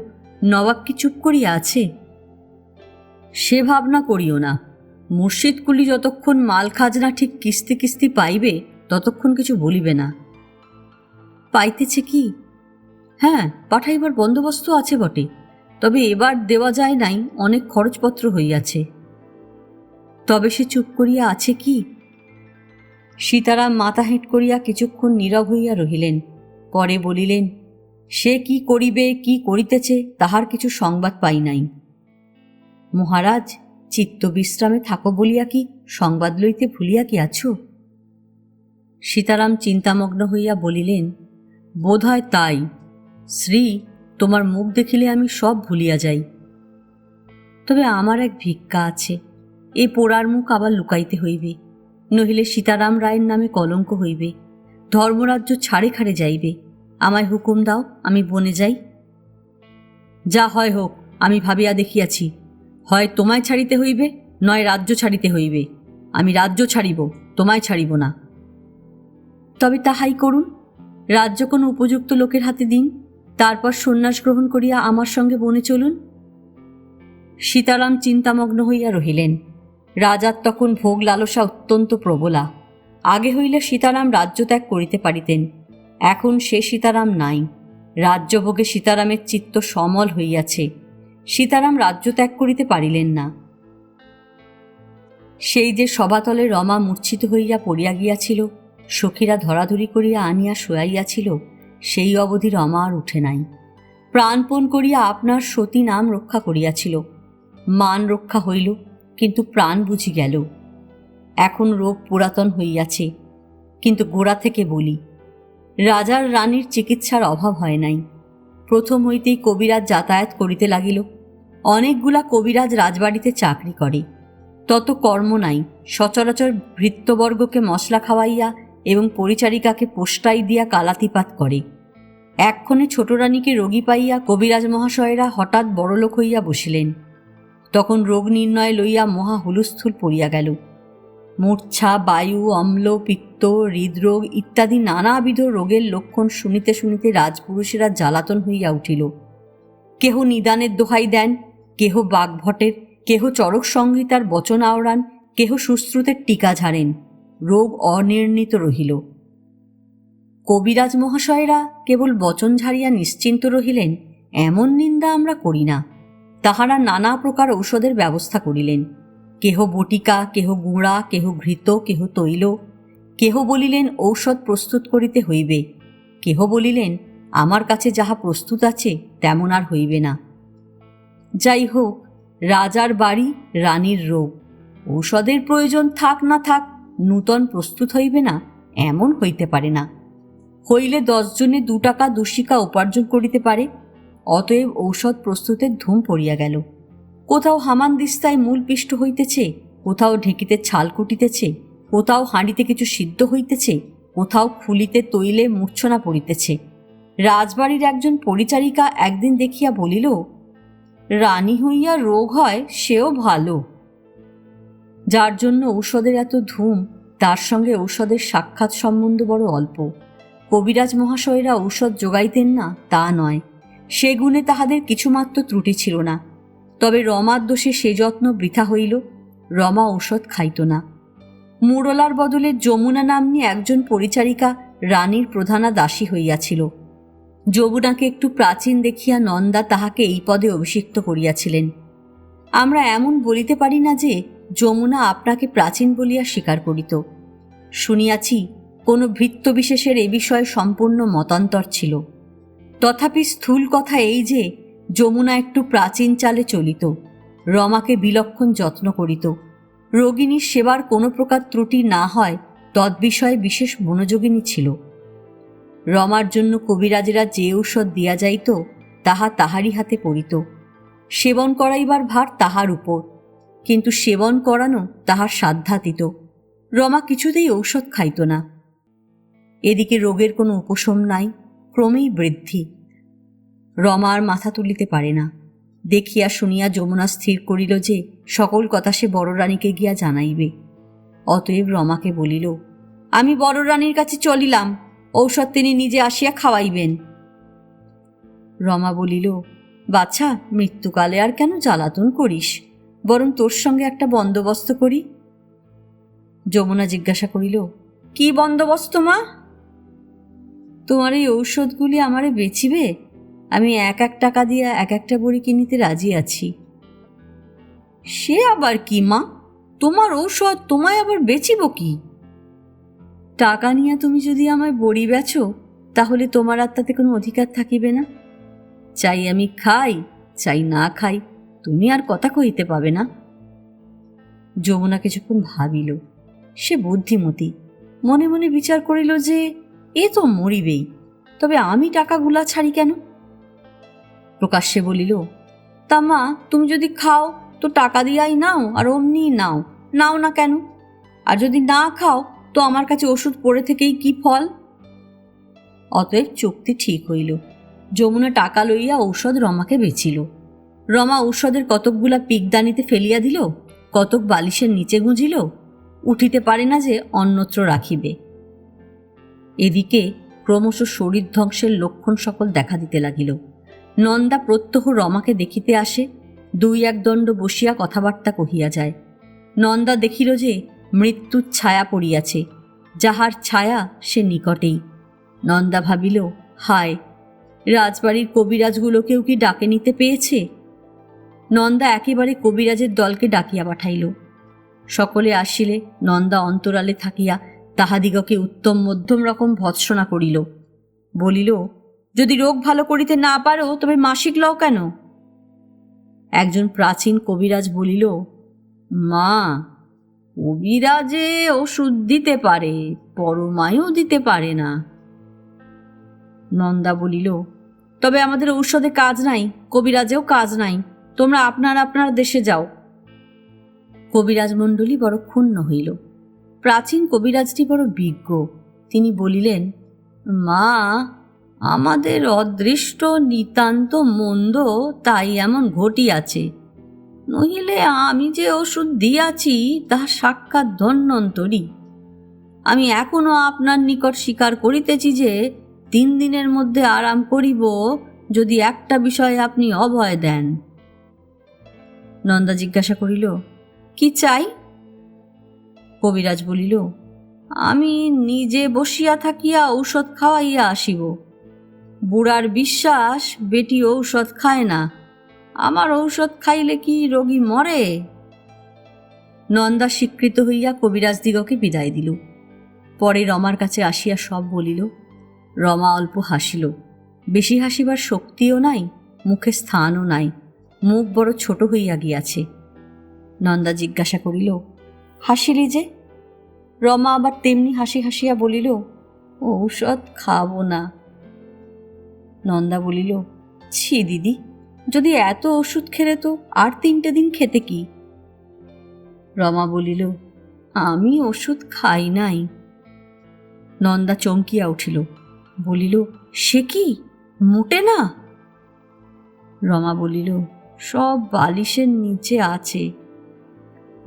নবাব কি চুপ করিয়া আছে? সে ভাবনা করিও না। মুর্শিদকুলি যতক্ষণ মাল খাজনা ঠিক কিস্তি কিস্তি পাইবে ততক্ষণ কিছু বলিবে না। পাইতেছে কি? হ্যাঁ, পাঠাইবার বন্দোবস্ত আছে বটে, তবে এবার দেওয়া যায় নাই, অনেক খরচপত্র হইয়াছে। তবে সে চুপ করিয়া আছে কি? সীতারাম মাথা হেঁট করিয়া কিছুক্ষণ নীরব হইয়া রহিলেন। পরে বলিলেন, সে কি করিবে, কি করিতেছে, তাহার কিছু সংবাদ পাই নাই। মহারাজ, চিত্ত বিশ্রামে থাকো বলিয়া কি সংবাদ লইতে ভুলিয়া গিয়াছ? সীতারাম চিন্তামগ্ন হইয়া বলিলেন, বোধ হয় তাই। শ্রী, তোমার মুখ দেখিলে আমি সব ভুলিয়া যাই। তবে আমার এক ভিক্ষা আছে, এ পোড়ার মুখ আবার লুকাইতে হইবে, নহিলে সীতারাম রায়ের নামে কলঙ্ক হইবে, ধর্মরাজ্য ছাড়ে খাড়ে যাইবে। আমায় হুকুম দাও, আমি বনে যাই। যা হয় হোক, আমি ভাবিয়া দেখিয়াছি, হয় তোমায় ছাড়িতে হইবে, নয় রাজ্য ছাড়িতে হইবে। আমি রাজ্য ছাড়িব, তোমায় ছাড়িব না। তবে তাহাই করুন, রাজ্য কোনো উপযুক্ত লোকের হাতে দিন, তারপর সন্ন্যাস গ্রহণ করিয়া আমার সঙ্গে বনে চলুন। সীতারাম চিন্তামগ্ন হইয়া রহিলেন। রাজার তখন ভোগ লালসা অত্যন্ত প্রবলা। আগে হইলে সীতারাম রাজ্য ত্যাগ করিতে পারিতেন, এখন সে সীতারাম নাই। রাজ্যভোগে সীতারামের চিত্ত সমল হইয়াছে, সীতারাম রাজ্য ত্যাগ করিতে পারিলেন না। সেই যে সভাতলে রমা মূর্ছিত হইয়া পড়িয়া গিয়াছিল, সখীরা ধরাধরি করিয়া আনিয়া শোয়াইয়াছিল, সেই অবধি রমা আর উঠে নাই। প্রাণপণ করিয়া আপনার সতী নাম রক্ষা করিয়াছিল, মান রক্ষা হইল, কিন্তু প্রাণ বুঝি গেল। এখন রোগ পুরাতন হইয়াছে, কিন্তু গোড়া থেকে বলি, রাজার রানীর চিকিৎসার অভাব হয় নাই। প্রথম হইতেই কবিরাজ যাতায়াত করিতে লাগিল। অনেকগুলা কবিরাজ রাজবাড়িতে চাকরি করে, তত কর্ম নাই। সচরাচর ভৃত্যবর্গকে মশলা খাওয়াইয়া এবং পরিচারিকাকে পোস্টাই দিয়া কালাতিপাত করে। এক্ষণে ছোট রানীকে রোগী পাইয়া কবিরাজ মহাশয়েরা হঠাৎ বড়লোক হইয়া বসিলেন। তখন রোগ নির্ণয় লইয়া মহা হুলস্থুল পড়িয়া গেল। মূর্ছা, বায়ু, অম্ল, পিত্ত, হৃদরোগ ইত্যাদি নানাবিধ রোগের লক্ষণ শুনিতে শুনিতে রাজপুরুষেরা জ্বালাতন হইয়া উঠিল। কেহ নিদানের দোহাই দেন, কেহ বাগভটের, কেহ চরক সংহিতার বচন আওড়ান, কেহ সুশ্রুতের টিকা ঝাড়েন। রোগ অনির্ণীত রহিল। কবিরাজ মহাশয়েরা কেবল বচন ঝাড়িয়া নিশ্চিন্ত রহিলেন, এমন নিন্দা আমরা করি না। তাহারা নানা প্রকার ঔষধের ব্যবস্থা করিলেন। কেহ বটিকা, কেহ গুঁড়া, কেহ ঘৃত, কেহ তৈল। কেহ বলিলেন ঔষধ প্রস্তুত করিতে হইবে, কেহ বলিলেন, আমার কাছে যাহা প্রস্তুত আছে তেমন আর হইবে না। যাই হোক, রাজার বাড়ি, রানীর রোগ, ঔষধের প্রয়োজন থাক না থাক, নূতন প্রস্তুত হইবে না এমন হইতে পারে না। হইলে 10 জনে 2 টাকা 2 শিকা উপার্জন করিতে পারে। অতএব ঔষধ প্রস্তুতের ধুম পড়িয়া গেল। কোথাও হামানদিস্তায় মূল পিষ্ট হইতেছে, কোথাও ঢেকিতে ছাল কুটিতেছে, কোথাও হাঁড়িতে কিছু সিদ্ধ হইতেছে, কোথাও খুলিতে তৈলে মূর্ছনা পড়িতেছে। রাজবাড়ির একজন পরিচারিকা একদিন দেখিয়া বলিল, রানী হইয়া রোগ হয় সেও ভালো। যার জন্য ঔষধের এত ধুম, তার সঙ্গে ঔষধের সাক্ষাৎ সম্বন্ধ বড় অল্প। কবিরাজ মহাশয়েরা ঔষধ যোগাইতেন না তা নয়, সে গুণে তাহাদের কিছুমাত্র ত্রুটি ছিল না। তবে রমার দোষে সে যত্ন বৃথা হইল। রমা ঔষধ খাইত না। মুরলার বদলে যমুনা নাম্নী একজন পরিচারিকা রানীর প্রধানা দাসী হইয়াছিল। যমুনাকে একটু প্রাচীন দেখিয়া নন্দা তাহাকে এই পদে অভিষিক্ত করিয়াছিলেন। আমরা এমন বলিতে পারি না যে যমুনা আপনাকে প্রাচীন বলিয়া স্বীকার করিত। শুনিয়াছি কোনো ভৃত্য বিশেষের এ বিষয়ে সম্পূর্ণ মতান্তর ছিল। তথাপি স্থূল কথা এই যে যমুনা একটু প্রাচীন চালে চলিত, রমাকে বিলক্ষণ যত্ন করিত। রোগিণীর সেবার কোনো প্রকার ত্রুটি না হয় তদ্বিষয়ে বিশেষ মনোযোগিনী ছিল। রমার জন্য কবিরাজেরা যে ঔষধ দিয়া যাইত তাহা তাহারই হাতে পড়িত। সেবন করাইবার ভার তাহার উপর, কিন্তু সেবন করানো তাহার সাধ্যাতীত। রমা কিছুতেই ঔষধ খাইত না। এদিকে রোগের কোনো উপশম নাই, ক্রমেই বৃদ্ধি। রমা আর মাথা তুলিতে পারে না। দেখিয়া শুনিয়া যমুনা স্থির করিল যে সকল কথা সে বড় রানীকে গিয়া জানাইবে। অতএব রমাকে বলিল, আমি বড় রানীর কাছে চলিলাম, ঔষধ তিনি নিজে আসিয়া খাওয়াইবেন। রমা বলিল, বাছা, মৃত্যুকালে আর কেন জ্বালাতন করিস, বরং তোর সঙ্গে একটা বন্দোবস্ত করি। যমুনা জিজ্ঞাসা করিল, কি বন্দোবস্ত মা? তোমার এই ঔষধগুলি আমারে বেচিবে? আমি 1 টাকা দিয়া 1 বড়ি কিনিতে রাজি আছি। সে আবার কি মা? তোমার ঔষধ তোমায় আবার বেচিব কি? টাকা নিয়ে তুমি যদি আমায় বড়ি বেচো, তাহলে তোমার আর তাতে কোনো অধিকার থাকিবে না। চাই আমি খাই, চাই না খাই, তুমি আর কথা কইতে পাবে না। যমুনা কিছুক্ষণ ভাবিল। সে বুদ্ধিমতী, মনে মনে বিচার করিল যে এ তো মরিবেই, তবে আমি টাকাগুলা ছাড়ি কেন? প্রকাশ্যে বলিল, তা মা, তুমি যদি খাও তো টাকা দিয়াই নাও, আর অমনি নাও, নাও না কেন? আর যদি না খাও তো আমার কাছে ওষুধ পড়ে থেকেই কি ফল? অতএব চুক্তি ঠিক হইল। যমুনা টাকা লইয়া ঔষধ রমাকে বেচিল। রমা ঔষধের কতকগুলা পিকদানিতে ফেলিয়া দিল, কতক বালিশের নিচে গুঁজিল, উঠিতে পারে না যে অন্যত্র রাখিবে। এদিকে ক্রমশ শরীর ধ্বংসের লক্ষণ সকল দেখা দিতে লাগিল। নন্দা প্রত্যহ রমাকে দেখিতে আসে, 2-1 দণ্ড বসিয়া কথাবার্তা কহিয়া যায়। নন্দা দেখিল যে মৃত্যুর ছায়া পড়িয়াছে, যাহার ছায়া সে নিকটেই। নন্দা ভাবিল, হায়, রাজবাড়ির কবিরাজগুলোকেও কি ডাকে নিতে পেয়েছে? নন্দা একেবারে কবিরাজের দলকে ডাকিয়া পাঠাইল। সকলে আসিলে নন্দা অন্তরালে থাকিয়া তাহাদিগকে উত্তম মধ্যম রকম ভৎসনা করিল। বলিল, যদি রোগ ভালো করিতে না পারো তবে মাসিক লও কেন? একজন প্রাচীন কবিরাজ বলিল, মা, কবিরাজে ওষুধ দিতে পারে, পরমায়ু দিতে পারে না। নন্দা বলিল, তবে আমাদের ঔষধে কাজ নাই, কবিরাজেও কাজ নাই, তোমরা আপনার আপনার দেশে যাও। কবিরাজ মণ্ডলী বড় ক্ষুণ্ণ হইল। প্রাচীন কবিরাজটি বড় বিজ্ঞ। তিনি বলিলেন, মা, আমাদের অদৃষ্ট নিতান্ত মন্দ, তাই এমন ঘটিয়াছে, নহিলে আমি যে ওষুধ দিয়াছি তাহা সাক্ষাৎ ধন্বন্তরী। আমি এখনো আপনার নিকট স্বীকার করিতেছি যে 3 দিনের মধ্যে আরাম করিব, যদি একটা বিষয়ে আপনি অভয় দেন। নন্দা জিজ্ঞাসা করিল, কি চাই? কবিরাজ বলিল, আমি নিজে বসিয়া থাকিয়া ঔষধ খাওয়াইয়া আসিব। বুড়ার বিশ্বাস বেটি ঔষধ খায় না, আমার ঔষধ খাইলে কি রোগী মরে? নন্দা স্বীকৃত হইয়া কবিরাজদিগকে বিদায় দিল। পরে রমার কাছে আসিয়া সব বলিল। রমা অল্প হাসিল। বেশি হাসিবার শক্তিও নাই, মুখে স্থানও নাই, মুখ বড় ছোট হইয়া গিয়াছে। নন্দা জিজ্ঞাসা করিল, হাসিলি যে? রমা আবার তেমনি হাসি হাসিয়া বলিল, ঔষধ খাবো না। নন্দা বলিল, ছি দিদি, যদি এত ওষুধ খেলে তো আর 3টে দিন খেতে কি? রমা বলিল, আমি ওষুধ খাই নাই। নন্দা চমকিয়া উঠিল, বলিল, সে কি, মোটে না? রমা বলিল, সব বালিশের নিচে আছে।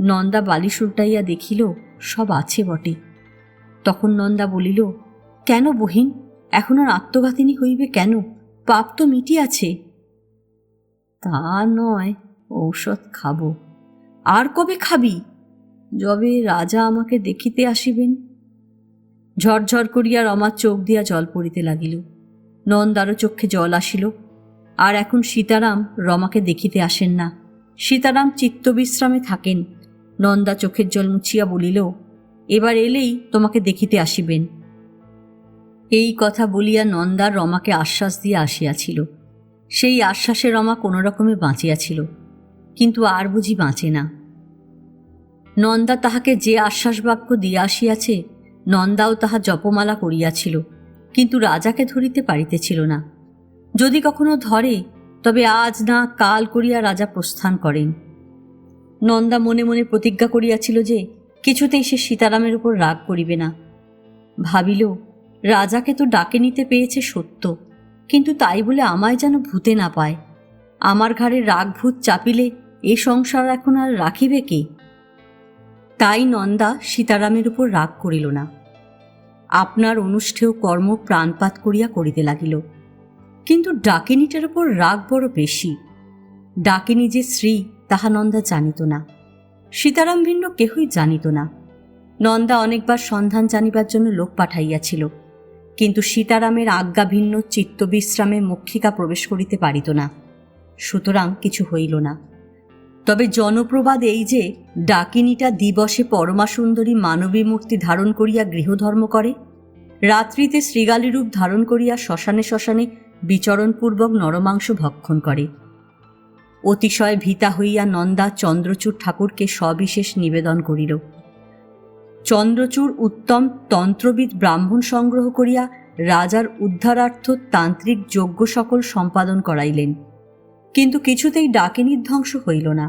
নন্দা বালিশ উল্টাইয়া দেখিল সব আছে বটে। তখন নন্দা বলিল, কেন বহিন, এখন আর আত্মঘাতিনী হইবে কেন? পাপ তো মিটিয়াছে। তা নয়, ঔষধ খাবো। আর কবে খাবি? যবে রাজা আমাকে দেখিতে আসিবেন। ঝরঝর করিয়া রমার চোখ দিয়া জল পড়িতে লাগিল। নন্দারও চক্ষে জল আসিল। আর এখন সীতারাম রমাকে দেখিতে আসেন না, সীতারাম চিত্তবিশ্রামে থাকেন। নন্দা চোখের জল মুছিয়া বলিল, এবার এলেই তোমাকে দেখিতে আসিবেন। এই কথা বলিয়া নন্দা রমাকে আশ্বাস দিয়া আসিয়াছিল। সেই আশ্বাসে রমা কোনো রকমে বাঁচিয়াছিল, কিন্তু আর বুঝি বাঁচে না। নন্দা তাহাকে যে আশ্বাস বাক্য দিয়া আসিয়াছে, নন্দাও তাহা জপমালা করিয়াছিল, কিন্তু রাজাকে ধরিতে পারিতেছিল না। যদি কখনো ধরে, তবে আজ না কাল করিয়া রাজা প্রস্থান করেন। নন্দা মনে মনে প্রতিজ্ঞা করিয়াছিল যে কিছুতেই সে সীতারামের উপর রাগ করিবে না। ভাবিল, রাজাকে তো ডাকে নিতে পেয়েছে সত্য, কিন্তু তাই বলে আমায় যেন ভূতে না পায়। আমার ঘাড়ে রাগ ভূত চাপিলে এ সংসার এখন আর রাখিবে কে? তাই নন্দা সীতারামের উপর রাগ করিল না। আপনার অনুষ্ঠেয় কর্ম প্রাণপাত করিয়া করিতে লাগিল। কিন্তু ডাকিনীটার উপর রাগ বড় বেশি। ডাকিনী যে স্ত্রী তাহা নন্দা জানিত না, সীতারাম ভিন্ন কেহই জানিত না। নন্দা অনেকবার সন্ধান জানিবার জন্য লোক পাঠাইয়াছিল, কিন্তু সীতারামের আজ্ঞা ভিন্ন চিত্তবিশ্রামে মক্ষিকা প্রবেশ করিতে পারিত না। সুতরাং কিছু হইল না। তবে জনপ্রবাদ এই যে ডাকিনীটা দিবসে পরমাসুন্দরী মানবী মূর্তি ধারণ করিয়া গৃহধর্ম করে, রাত্রিতে শ্রীগালী রূপ ধারণ করিয়া শ্মশানে শ্মশানে বিচরণপূর্বক নরমাংস ভক্ষণ করে। অতিশয় ভীতা হইয়া নন্দা চন্দ্রচূড় ঠাকুরকে সবিশেষ নিবেদন করিল। চন্দ্রচূড় উত্তম তন্ত্রবিদ ব্রাহ্মণ সংগ্রহ করিয়া রাজার উদ্ধারার্থ তান্ত্রিক যজ্ঞ সকল সম্পাদন করাইলেন, কিন্তু কিছুতেই ডাকিনীর ধ্বংস হইল না।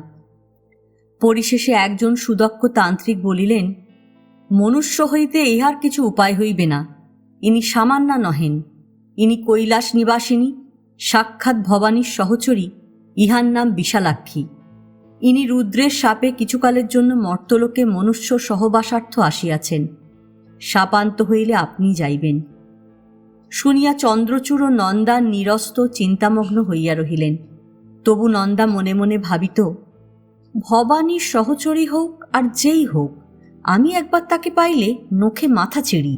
পরিশেষে একজন সুদক্ষ তান্ত্রিক বলিলেন, মনুষ্য হইতে ইহার কিছু উপায় হইবে না। ইনি সামান্যা নহেন, ইনি কৈলাস নিবাসিনী, সাক্ষাৎ ভবানীর সহচরী। ইহার নাম বিশালাক্ষী। ইনি রুদ্রের শাপে কিছুকালের জন্য মর্তলোকে মনুষ্য সহবাসার্থ আসিয়াছেন। শাপান্ত হইলে আপনি যাইবেন। শুনিয়া চন্দ্রচূড় ও নন্দা নিরস্ত চিন্তামগ্ন হইয়া রহিলেন। তবু নন্দা মনে মনে ভাবিত, ভবানীর সহচরী হোক আর যেই হোক, আমি একবার তাকে পাইলে নখে মাথা চিড়ি।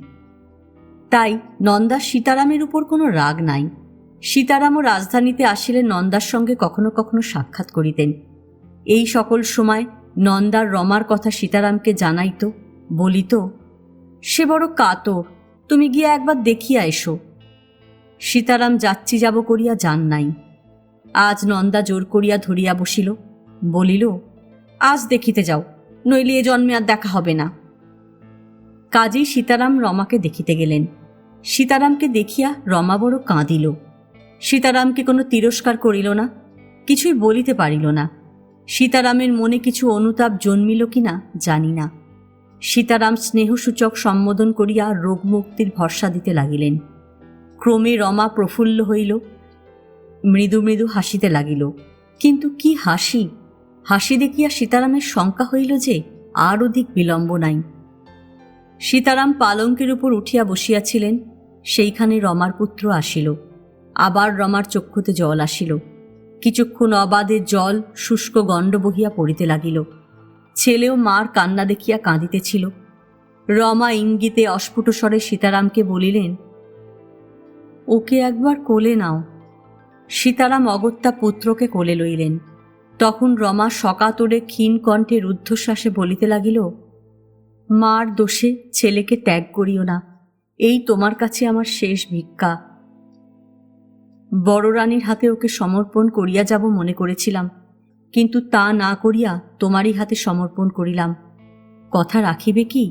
তাই নন্দার সীতারামের উপর কোনো রাগ নাই। সীতারামও রাজধানীতে আসিলে নন্দার সঙ্গে কখনো কখনো সাক্ষাৎ করিতেন। এই সকল সময় নন্দার রমার কথা সীতারামকে জানাইত, বলিত, সে বড় কাতর, তুমি গিয়া একবার দেখিয়া এসো। সীতারাম যাচ্ছি যাব করিয়া যান নাই। আজ নন্দা জোর করিয়া ধরিয়া বসিল, বলিল, আজ দেখিতে যাও, নইলে এ জন্মে আর দেখা হবে না। কাজেই সীতারাম রমাকে দেখিতে গেলেন। সীতারামকে দেখিয়া রমা বড় কাঁদিল। সীতারামকে কোনো তিরস্কার করিল না, কিছুই বলিতে পারিল না। সীতারামের মনে কিছু অনুতাপ জন্মিল কিনা জানি না। সীতারাম স্নেহসূচক সম্বোধন করিয়া রোগমুক্তির ভরসা দিতে লাগিলেন। ক্রমে রমা প্রফুল্ল হইল, মৃদু মৃদু হাসিতে লাগিল। কিন্তু কি হাসি! হাসি দেখিয়া সীতারামের শঙ্কা হইল যে আর অধিক বিলম্ব নাই। সীতারাম পালঙ্কের উপর উঠিয়া বসিয়াছিলেন, সেইখানে রমার পুত্র আসিল। আবার রমার চক্ষুতে জল আসিল। কিছুক্ষণ অবাধে জল শুষ্ক গণ্ড বহিয়া পড়িতে লাগিল। ছেলেও মার কান্না দেখিয়া কাঁদিতেছিল। রমা ইঙ্গিতে অস্ফুট স্বরে সীতারামকে বলিলেন, ওকে একবার কোলে নাও। সীতারাম অগত্যা পুত্রকে কোলে লইলেন। তখন রমা সকাতরে ক্ষীণ কণ্ঠে রুদ্ধশ্বাসে বলিতে লাগিল, মার দোষে ছেলেকে ত্যাগ করিও না। এই তোমার কাছে আমার শেষ ভিক্ষা। বড় রানীর হাতে ওকে সমর্পণ করিয়া যাব মনে করেছিলাম, কিন্তু তা না করিয়া তোমারই হাতে সমর্পণ করিলাম। কথা রাখিবে কি?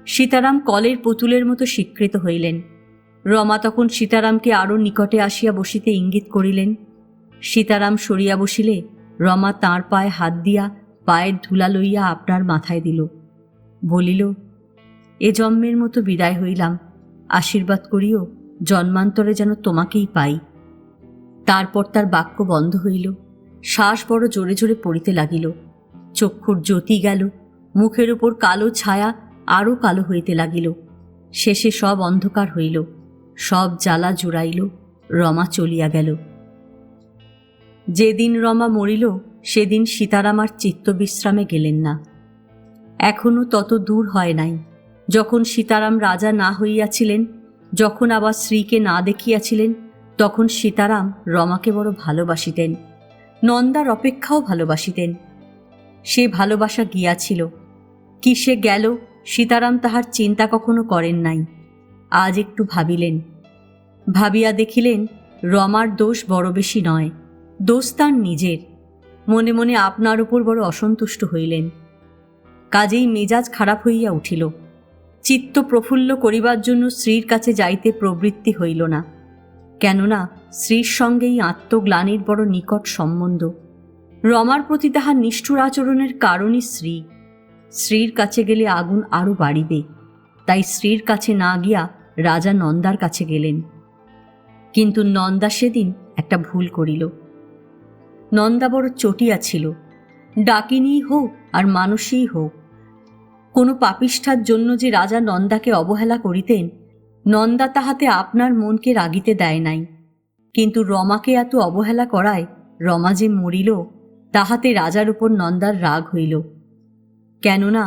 সীতারাম কলের পুতুলের মতো স্বীকৃত হইলেন। রমা তখন সীতারামকে আরও নিকটে আসিয়া বসিতে ইঙ্গিত করিলেন। সীতারাম সরিয়া বসিলে রমা তাঁর পায়ে হাত দিয়া পায়ের ধুলা লইয়া আপনার মাথায় দিল। বলিল, এ জন্মের মতো বিদায় হইলাম, আশীর্বাদ করিও জন্মান্তরে যেন তোমাকেই পাই। তারপর তার বাক্য বন্ধ হইল, শ্বাস বড় জোরে জোরে পড়িতে লাগিল, চক্ষুর জ্যোতি গেল, মুখের উপর কালো ছায়া আরও কালো হইতে লাগিল, শেষে সব অন্ধকার হইল, সব জ্বালা জুড়াইল, রমা চলিয়া গেল। যেদিন রমা মরিল সেদিন সীতারাম আর চিত্তবিশ্রামে গেলেন না। এখনও তত দূর হয় নাই যখন সীতারাম রাজা না হইয়াছিলেন, যখন আবার স্ত্রীকে না দেখিয়াছিলেন, তখন সীতারাম রমাকে বড় ভালোবাসিতেন, নন্দার অপেক্ষাও ভালোবাসিতেন। সে ভালোবাসা গিয়াছিল, কিসে গেল সীতারাম তাহার চিন্তা কখনো করেন নাই। আজ একটু ভাবিলেন, ভাবিয়া দেখিলেন রমার দোষ বড় বেশি নয়, দোষ তার নিজের। মনে মনে আপনার উপর বড় অসন্তুষ্ট হইলেন। কাজেই মেজাজ খারাপ হইয়া উঠিল। চিত্ত প্রফুল্ল করিবার জন্য স্ত্রীর কাছে যাইতে প্রবৃত্তি হইল না, কেননা স্ত্রীর সঙ্গেই আত্মগ্লানির বড় নিকট সম্বন্ধ। রমার প্রতি তাহার নিষ্ঠুর আচরণের কারণই স্ত্রী। স্ত্রীর কাছে গেলে আগুন আরও বাড়িবে, তাই স্ত্রীর কাছে না গিয়া রাজা নন্দার কাছে গেলেন। কিন্তু নন্দা সেদিন একটা ভুল করিল। নন্দা বড় চটিয়া ছিল। ডাকিনীই হোক আর মানুষই হোক, কোনো পাপিষ্ঠার জন্য যে রাজা নন্দাকে অবহেলা করিতেন, নন্দা তাহাতে আপনার মনকে রাগিতে দেয় নাই। কিন্তু রমাকে এত অবহেলা করায় রমা যে মরিল, তাহাতে রাজার উপর নন্দার রাগ হইল। কেননা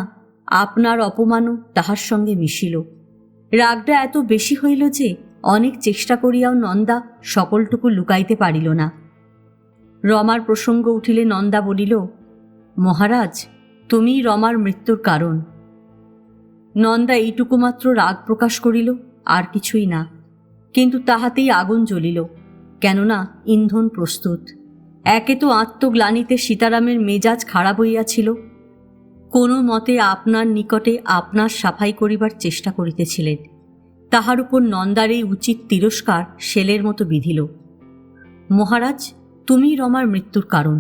আপনার অপমানও তাহার সঙ্গে মিশিল। রাগটা এত বেশি হইল যে অনেক চেষ্টা করিয়াও নন্দা সকলটুকু লুকাইতে পারিল না। রমার প্রসঙ্গ উঠিলে নন্দা বলিল, মহারাজ, তুমিই রমার মৃত্যুর কারণ। নন্দা এইটুকু মাত্র রাগ প্রকাশ করিল, আর কিছুই না। কিন্তু তাহাতেই আগুন জ্বলিল, কেননা ইন্ধন প্রস্তুত। একে তো আত্মগ্লানিতে সীতারামের মেজাজ খারাপ হইয়াছিল, কোনো মতে আপনার নিকটে আপনার সাফাই করিবার চেষ্টা করিতেছিলেন। তাহার উপর নন্দার এই উচিত তিরস্কার শেলের মতো বিধিল। মহারাজ, তুমিই রমার মৃত্যুর কারণ।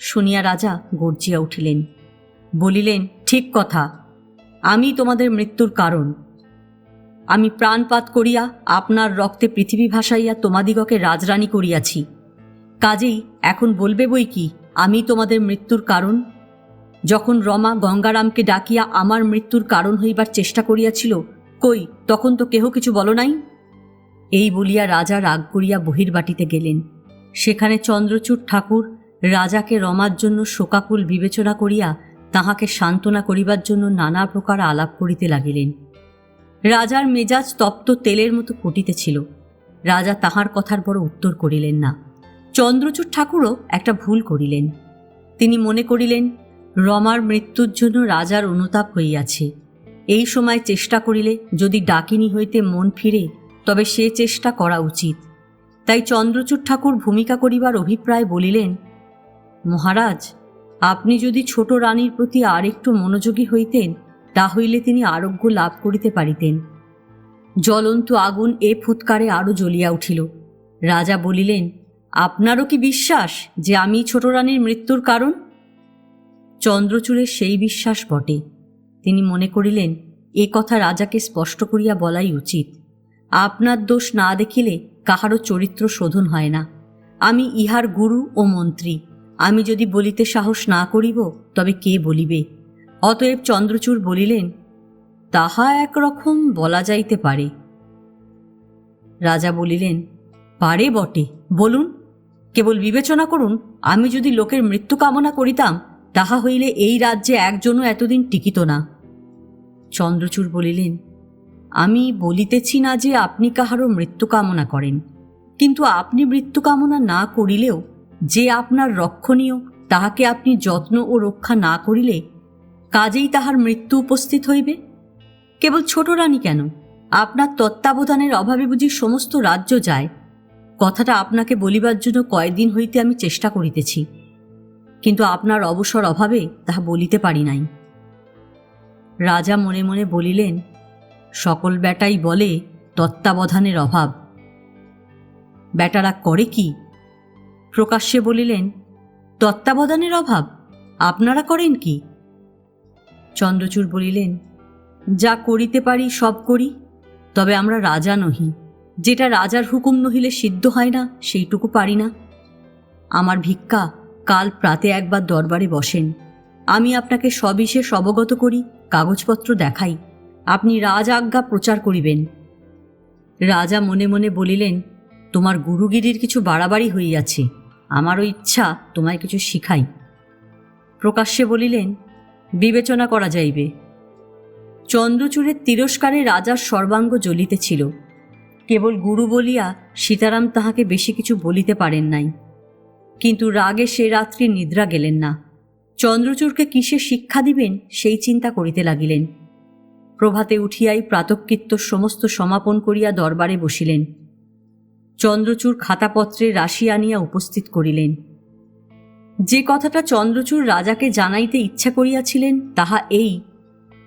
শুনিয়া রাজা গর্জিয়া উঠিলেন, বলিলেন, ঠিক কথা, আমি তোমাদের মৃত্যুর কারণ। আমি প্রাণপাত করিয়া আপনার রক্তে পৃথিবী ভাসাইয়া তোমাদিগকে রাজরানী করিয়াছি। কাজেই এখন বলবে বই কি আমি তোমাদের মৃত্যুর কারণ? যখন রমা গঙ্গারামকে ডাকিয়া আমার মৃত্যুর কারণ হইবার চেষ্টা করিয়াছিল, কই তখন তো কেহ কিছু বলো নাই। এই বলিয়া রাজা রাগ করিয়া বহির্বাটিতে গেলেন। সেখানে চন্দ্রচূড় ঠাকুর রাজাকে রমার জন্য শোকাকুল বিবেচনা করিয়া তাহাকে সান্ত্বনা করিবার জন্য নানা প্রকার আলাপ করিতে লাগিলেন। রাজার মেজাজ তপ্ত তেলের মতো ফুটিতেছিল। রাজা তাহার কথার বড় উত্তর করিলেন না। চন্দ্রচূড় ঠাকুরও একটা ভুল করিলেন। তিনি মনে করিলেন রমার মৃত্যুর জন্য রাজার অনুতাপ হইয়াছে। এই সময় চেষ্টা করিলে যদি ডাকিনী হইতে মন ফিরে, তবে সে চেষ্টা করা উচিত। তাই চন্দ্রচূড় ঠাকুর ভূমিকা করিবার অভিপ্রায় বলিলেন, মহারাজ, আপনি যদি ছোট রানীর প্রতি আর একটু মনোযোগী হইতেন, তাহলে তিনি আরোগ্য লাভ করিতে পারিতেন। জ্বলন্ত আগুন এ ফুৎকারে আরও জ্বলিয়া উঠিল। রাজা বলিলেন, আপনারও কি বিশ্বাস যে আমি ছোট রানীর মৃত্যুর কারণ? চন্দ্রচূড়ের সেই বিশ্বাস বটে। তিনি মনে করিলেন এ কথা রাজাকে স্পষ্ট করিয়া বলাই উচিত। আপনার দোষ না দেখিলে কাহারও চরিত্র শোধন হয় না। আমি ইহার গুরু ও মন্ত্রী, আমি যদি বলিতে সাহস না করিব তবে কে বলিবে? অতএব চন্দ্রচূড় বলিলেন, তাহা একরকম বলা যাইতে পারে। রাজা বলিলেন, পারে বটে, বলুন। কেবল বিবেচনা করুন, আমি যদি লোকের মৃত্যু কামনা করিতাম, তাহা হইলে এই রাজ্যে একজনও এতদিন টিকিত না। চন্দ্রচূড় বলিলেন, আমি বলিতেছি না যে আপনি কাহারও মৃত্যু কামনা করেন, কিন্তু আপনি মৃত্যু কামনা না করিলেও যে আপনার রক্ষণীয়, তাহাকে আপনি যত্ন ও রক্ষা না করিলে কাজেই তাহার মৃত্যু উপস্থিত হইবে। কেবল ছোট রানী কেন, আপনার তত্ত্বাবধানের অভাবে বুঝি সমস্ত রাজ্য যায়। কথাটা আপনাকে বলিবার জন্য কয়েকদিন হইতে আমি চেষ্টা করিতেছি, কিন্তু আপনার অবসর অভাবে তাহা বলিতে পারি নাই। রাজা মনে মনে বলিলেন, সকল বেটাই বলে তত্ত্বাবধানের অভাব, বেটারা করে কি? প্রকাশ্যে বলিলেন, তত্ত্বাবধানের অভাব আপনারা করেন কি? চন্দ্রচূড় বলিলেন, যা করিতে পারি সব করি, তবে আমরা রাজা নহি। যেটা রাজার হুকুম নহিলে সিদ্ধ হয় না সেইটুকু পারি না। আমার ভিক্ষা, কাল প্রাতে একবার দরবারে বসেন, আমি আপনাকে সবিশেষ অবগত করি, কাগজপত্র দেখাই, আপনি রাজ আজ্ঞা প্রচার করিবেন। রাজা মনে মনে বলিলেন, তোমার গুরুগিরির কিছু বাড়াবাড়ি হইয়াছে, আমারও ইচ্ছা তোমায় কিছু শিখাই। প্রকাশ্যে বলিলেন, বিবেচনা করা যাইবে। চন্দ্রচূড়ের তিরস্কারে রাজার সর্বাঙ্গ জ্বলিতেছিল। কেবল গুরু বলিয়া সীতারাম তাহাকে বেশি কিছু বলিতে পারেন নাই। কিন্তু রাগে সে রাত্রি নিদ্রা গেলেন না। চন্দ্রচূড়কে কিসে শিক্ষা দিবেন সেই চিন্তা করিতে লাগিলেন। প্রভাতে উঠিয়াই প্রাতঃকৃত্য সমস্ত সমাপন করিয়া দরবারে বসিলেন। চন্দ্রচূড় খাতাপত্রে রাশি আনিয়া উপস্থিত করিলেন। যে কথাটা চন্দ্রচূড় রাজাকে জানাইতে ইচ্ছা করিয়াছিলেন তাহা এই,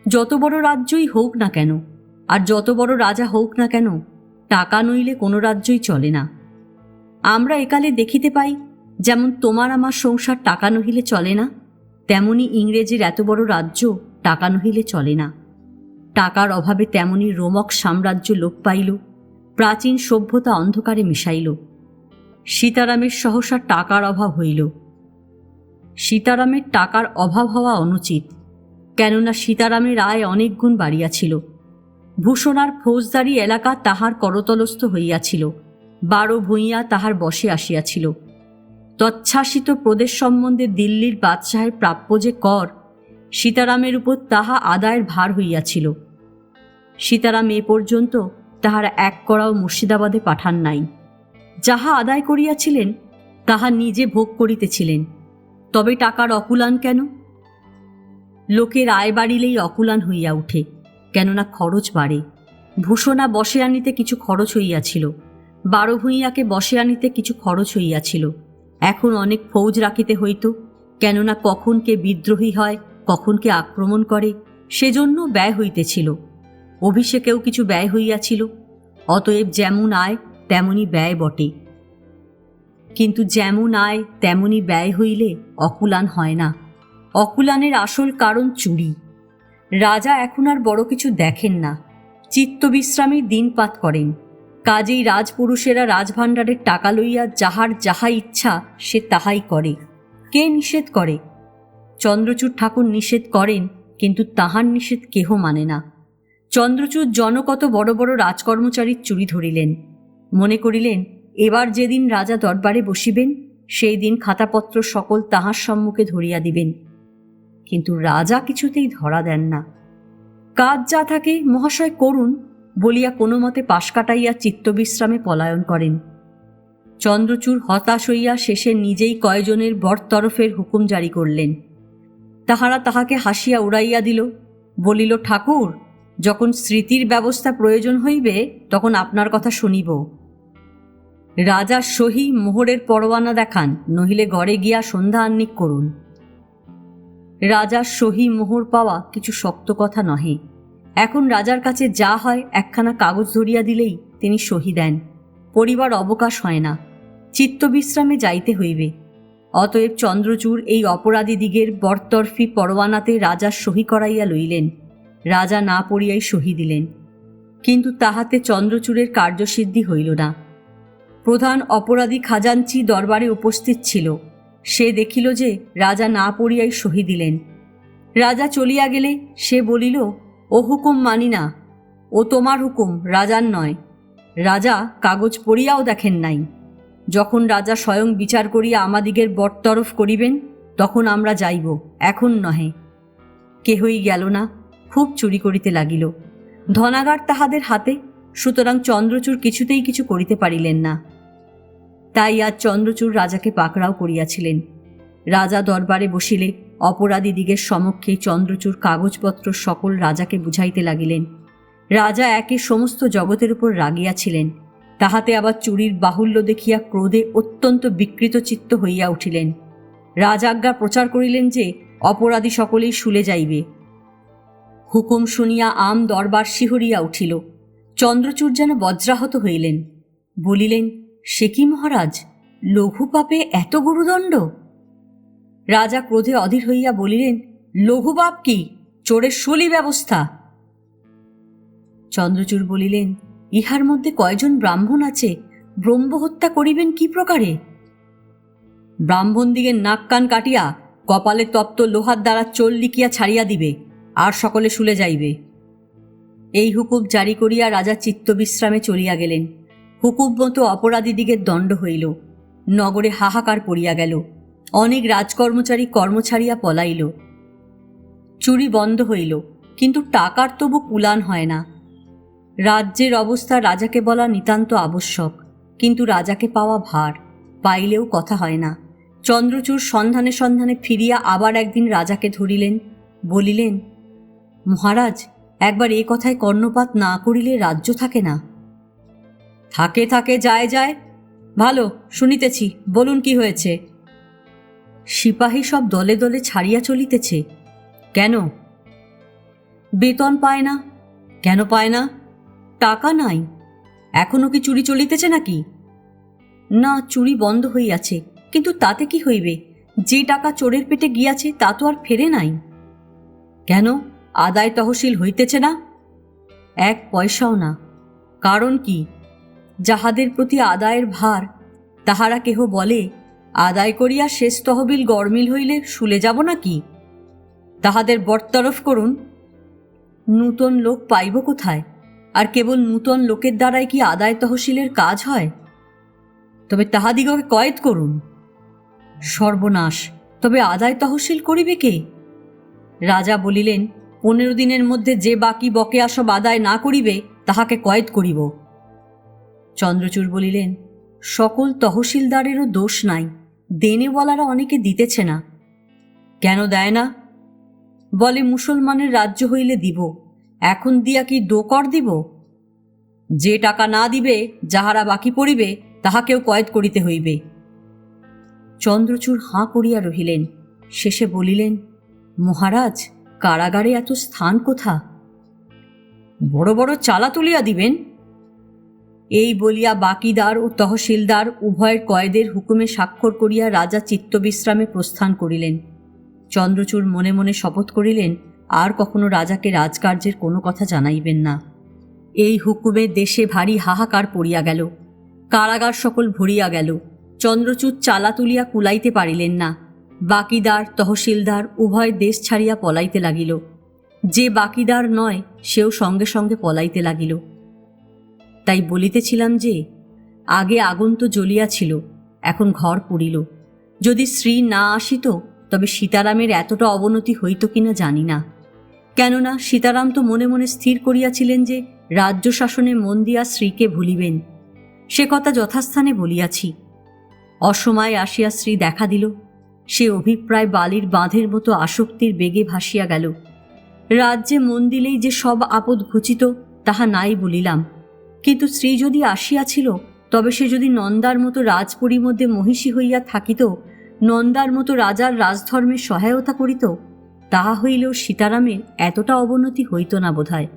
যত বড় রাজ্যই হোক না কেন, আর যত বড় রাজা হোক না কেন, টাকা নইলে কোনো রাজ্যই চলে না। আমরা একালে দেখিতে পাই, যেমন তোমার আমার সংসার টাকা নহিলে চলে না, তেমনি ইংরেজের এত বড় রাজ্য টাকা নহিলে চলে না। টাকার অভাবে তেমনি রোমক সাম্রাজ্য লোপ পাইল, প্রাচীন সভ্যতা অন্ধকারে মিশাইল। সীতারামের সহসা টাকার অভাব হইল। সীতারামের টাকার অভাব হওয়া অনুচিত, কেননা সীতারামের আয় অনেক গুণ বাড়িয়াছিল। ভূষণার ফৌজদারি এলাকা তাহার করতলস্থ হইয়াছিল, 12 ভূঁইয়া তাহার বশে আসিয়াছিল। তচ্ছাসিত প্রদেশ সম্বন্ধে দিল্লির বাদশাহের প্রাপ্য যে কর, সীতারামের উপর তাহা আদায়ের ভার হইয়াছিল। সীতারাম এ পর্যন্ত তাহার 1 কড়াও মুর্শিদাবাদে পাঠান নাই। যাহা আদায় করিয়াছিলেন তাহা নিজে ভোগ করিতেছিলেন, তবে টাকার অকুলান কেন? লোকের আয় বাড়িলেই অকুলান হইয়া উঠে, কেননা খরচ বাড়ে। ভূষণা বসে আনিতে কিছু খরচ হইয়াছিল, 12 ভূঁইয়াকে বসে আনিতে কিছু খরচ হইয়াছিল। এখন অনেক ফৌজ রাখিতে হইত, কেননা কখন কে বিদ্রোহী হয়, কখন কে আক্রমণ করে, সেজন্য ব্যয় হইতেছিল। অভিষেকেও কিছু ব্যয় হইয়াছিল। অতএব যেমন আয় তেমনি ব্যয় বটে, কিন্তু যেমন আয় তেমনি ব্যয় হইলে অকুলান হয় না। অকুলানের আসল কারণ চুরি। রাজা এখন আর বড় কিছু দেখেন না, চিত্তবিশ্রামের দিনপাত করেন। কাজেই রাজপুরুষেরা রাজভাণ্ডারের টাকা লইয়া যাহার যাহা ইচ্ছা সে তাহাই করে। কে নিষেধ করে? চন্দ্রচূড় ঠাকুর নিষেধ করেন, কিন্তু তাহার নিষেধ কেহ মানে না। চন্দ্রচূড় জনকত বড় বড় রাজকর্মচারীর চুরি ধরিলেন। মনে করিলেন, এবার যেদিন রাজা দরবারে বসিবেন সেই দিন খাতাপত্র সকল তাহার সম্মুখে ধরিয়া দিবেন। কিন্তু রাজা কিছুতেই ধরা দেন না। কাজ যা থাকে মহাশয় করুন বলিয়া কোনো মতে পাশ কাটাইয়া চিত্তবিশ্রামে পলায়ন করেন। চন্দ্রচূড় হতাশ হইয়া শেষে নিজেই কয়জনের বরতরফের হুকুম জারি করলেন। তাহারা তাহাকে হাসিয়া উড়াইয়া দিল, বলিল, ঠাকুর, যখন স্মৃতির ব্যবস্থা প্রয়োজন হইবে তখন আপনার কথা শুনিব। রাজার সহি মোহরের পরোয়ানা দেখান, নহিলে ঘরে গিয়া সন্ধ্যা আহ্নিক করুন। রাজার সহি মোহর পাওয়া কিছু শক্ত কথা নহে। এখন রাজার কাছে যা হয় একখানা কাগজ ধরিয়া দিলেই তিনি সহি দেন। পরিবার অবকাশ হয় না, চিত্তবিশ্রামে যাইতে হইবে। অতএব চন্দ্রচূড় এই অপরাধী দিগের বরতরফি পরোয়ানাতে রাজার সহি করাইয়া লইলেন। রাজা না পড়িয়াই সহি দিলেন, কিন্তু তাহাতে চন্দ্রচূড়ের কার্যসিদ্ধি হইল না। প্রধান অপরাধী খাজাঞ্চি দরবারে উপস্থিত ছিল। সে দেখিল যে রাজা না পড়িয়াই সহি দিলেন। রাজা চলিয়া গেলে সে বলিল, ও হুকুম মানি না, ও তোমার হুকুম, রাজার নয়। রাজা কাগজ পড়িয়াও দেখেন নাই। যখন রাজা স্বয়ং বিচার করিয়া আমাদিগের বরতরফ করিবেন তখন আমরা যাইব, এখন নহে। কেহই গেল না, খুব চুরি করিতে লাগিল। ধনাগার তাহাদের হাতে, সুতরাং চন্দ্রচূড় কিছুতেই কিছু করিতে পারিলেন না। তাই আজ চন্দ্রচূড় রাজাকে পাকড়াও করিয়াছিলেন। রাজা দরবারে বসিলে অপরাধী দিগের সমক্ষেই চন্দ্রচূড় কাগজপত্র সকল রাজাকে বুঝাইতে লাগিলেন। রাজা একে সমস্ত জগতের উপর রাগিয়াছিলেন, তাহাতে আবার চুরির বাহুল্য দেখিয়া ক্রোধে অত্যন্ত বিকৃত চিত্ত হইয়া উঠিলেন। রাজাজ্ঞা প্রচার করিলেন যে অপরাধী সকলেই শুলে যাইবে। হুকুম শুনিয়া আম দরবার শিহরিয়া উঠিল। চন্দ্রচূড় যেন বজ্রাহত হইলেন। বলিলেন, সে কি মহারাজ, লঘু পাপে এত গুরুদণ্ড? রাজা ক্রোধে অধীর হইয়া বলিলেন, লঘু পাপ কি, চোরের শুলি ব্যবস্থা। চন্দ্রচূড় বলিলেন, ইহার মধ্যে কয়জন ব্রাহ্মণ আছে, ব্রহ্মহত্যা করিবেন কি প্রকারে? ব্রাহ্মণদিগের নাক কান কাটিয়া কপালে তপ্ত লোহার দ্বারা চোল লিখিয়া ছাড়িয়া দিবে, আর সকলে শুলে যাইবে। এই হুকুম জারি করিয়া রাজা চিত্তবিশ্রামে চলিয়া গেলেন। হুকুম মতো অপরাধীদিগের দণ্ড হইল। নগরে হাহাকার পড়িয়া গেল। অনেক রাজকর্মচারী কর্ম ছাড়িয়া পলাইল। চুরি বন্ধ হইল, কিন্তু টাকার তবু কুলান হয় না। রাজ্যের অবস্থা রাজাকে বলা নিতান্ত আবশ্যক, কিন্তু রাজাকে পাওয়া ভার, পাইলেও কথা হয় না। চন্দ্রচূড় সন্ধানে সন্ধানে ফিরিয়া আবার একদিন রাজাকে ধরিলেন। বলিলেন, মহারাজ, একবার এ কথায় কর্ণপাত না করিলে রাজ্য থাকে না। থাকে থাকে, যায় যায়। ভালো, শুনিতেছি, বলুন কি হয়েছে। সিপাহী সব দলে দলে ছাড়িয়া চলিতেছে। কেন? বেতন পায় না। কেন পায় না? টাকা নাই। এখনো কি চুরি চলিতেছে নাকি? না, চুরি বন্ধ হইয়াছে, কিন্তু তাতে কি হইবে, যে টাকা চোরের পেটে গিয়াছে তা তো আর ফেরে নাই। কেন, আদায় তহসিল হইতেছে না? এক পয়সাও না। কারণ কি? যাহাদের প্রতি আদায়ের ভার, তাহারা কেহ বলে, আদায় করিয়া শেষ তহবিল গরমিল হইলে শুলে যাব নাকি? তাহাদের বরতরফ করুন। নূতন লোক পাইব কোথায়? আর কেবল নূতন লোকের দ্বারাই কি আদায় তহসিলের কাজ হয়? তবে তাহাদিগকে কয়েদ করুন। সর্বনাশ, তবে আদায় তহসিল করিবে কে? রাজা বলিলেন, 15 দিনের মধ্যে যে বাকি বকেয়া সব আদায় না করিবে তাহাকে কয়েদ করিব। চন্দ্রচূড় বলিলেন, সকল তহসিলদারেরও দোষ নাই, দেনেওয়ালারা অনেকে দিতেছে না। কেন দেয় না? বলে, মুসলমানের রাজ্য হইলে দিব, এখন দিয়া কি দোকর দিব? যে টাকা না দিবে, যাহারা বাকি পড়িবে, তাহাকেও কয়েদ করিতে হইবে। চন্দ্রচূড় হাঁ করিয়া রহিলেন। শেষে বলিলেন, মহারাজ, কারাগারে এত স্থান কোথা? বড় বড় চালা তুলিয়া দিবেন। এই বলিয়া বাকিদার ও তহসিলদার উভয়ের কয়েদের হুকুমে স্বাক্ষর করিয়া রাজা চিত্তবিশ্রামে প্রস্থান করিলেন। চন্দ্রচূড় মনে মনে শপথ করিলেন, আর কখনো রাজাকে রাজকার্যের কোনো কথা জানাইবেন না। এই হুকুমে দেশে ভারী হাহাকার পড়িয়া গেল। কারাগার সকল ভরিয়া গেল। চন্দ্রচূড় চালা তুলিয়া কুলাইতে পারিলেন না। বাকিদার তহসিলদার উভয় দেশ ছাড়িয়া পলাইতে লাগিল। যে বাকিদার নয়, সেও সঙ্গে সঙ্গে পলাইতে লাগিল। তাই বলিতেছিলাম যে, আগে আগুন তো জ্বলিয়াছিল, এখন ঘর পুড়িল। যদি শ্রী না আসিত, তবে সীতারামের এতটা অবনতি হইত কিনা জানি না। কেননা সীতারাম তো মনে মনে স্থির করিয়াছিলেন যে রাজ্য শাসনে মন দিয়া শ্রীকে ভুলিবেন। সে কথা যথাস্থানে বলিয়াছি। অসময়ে আসিয়া শ্রী দেখা দিল। সে অভিপ্রায় বালির বাঁধের মতো আসক্তির বেগে ভাসিয়া গেল। রাজ্যে মন দিলেই যে সব আপদ ঘুচিত, তাহা নাই বলিলাম, কিন্তু শ্রী যদি আসিয়াছিল, তবে সে যদি নন্দার মতো রাজপুরীর মধ্যে মহিষী হইয়া থাকিত, নন্দার মতো রাজার রাজধর্মের সহায়তা করিত, তাহা হইলেও সীতারামের এতটা অবনতি হইত না বোধহয়।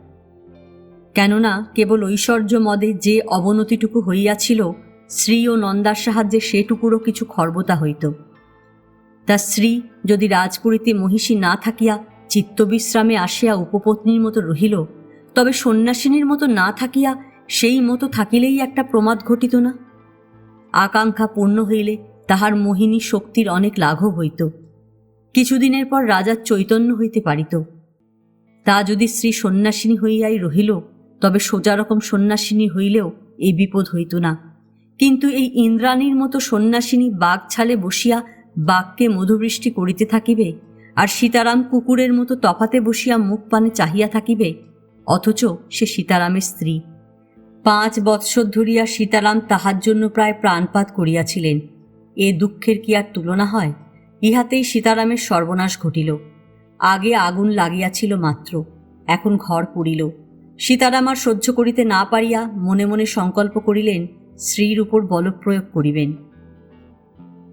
কেননা কেবল ঐশ্বর্য মদে যে অবনতিটুকু হইয়াছিল, শ্রী ও নন্দার সাহায্যে সেটুকুরও কিছু খর্বতা হইত। তা শ্রী যদি রাজপুরীতে মহিষী না থাকিয়া চিত্তবিশ্রামে আসিয়া উপপত্নীর মতো রহিল, তবে সন্ন্যাসিনীর মতো না থাকিয়া সেই মতো থাকিলেই একটা প্রমাদ ঘটিত না? আকাঙ্ক্ষা পূর্ণ হইলে তাহার মোহিনী শক্তির অনেক লাঘব হইত। কিছুদিনের পর রাজার চৈতন্য হইতে পারিত। তা যদি শ্রী সন্ন্যাসিনী হইয়াই রহিল, তবে সোজা রকম সন্ন্যাসিনী হইলেও এই বিপদ হইত না। কিন্তু এই ইন্দ্রাণীর মতো সন্ন্যাসিনী বাঘ ছালে বসিয়া বাঘকে মধুবৃষ্টি করিতে থাকিবে, আর সীতারাম কুকুরের মতো তফাতে বসিয়া মুখ পানে চাহিয়া থাকিবে, অথচ সে সীতারামের স্ত্রী। 5 বৎসর ধরিয়া সীতারাম তাহার জন্য প্রায় প্রাণপাত করিয়াছিলেন। এ দুঃখের কি আর তুলনা হয়? ইহাতেই সীতারামের সর্বনাশ ঘটিল। আগে আগুন লাগিয়াছিল মাত্র, এখন ঘর পুড়িল। সীতারাম আর সহ্য করিতে না পারিয়া মনে মনে সংকল্প করিলেন স্ত্রীর উপর বলপ্রয়োগ করিবেন।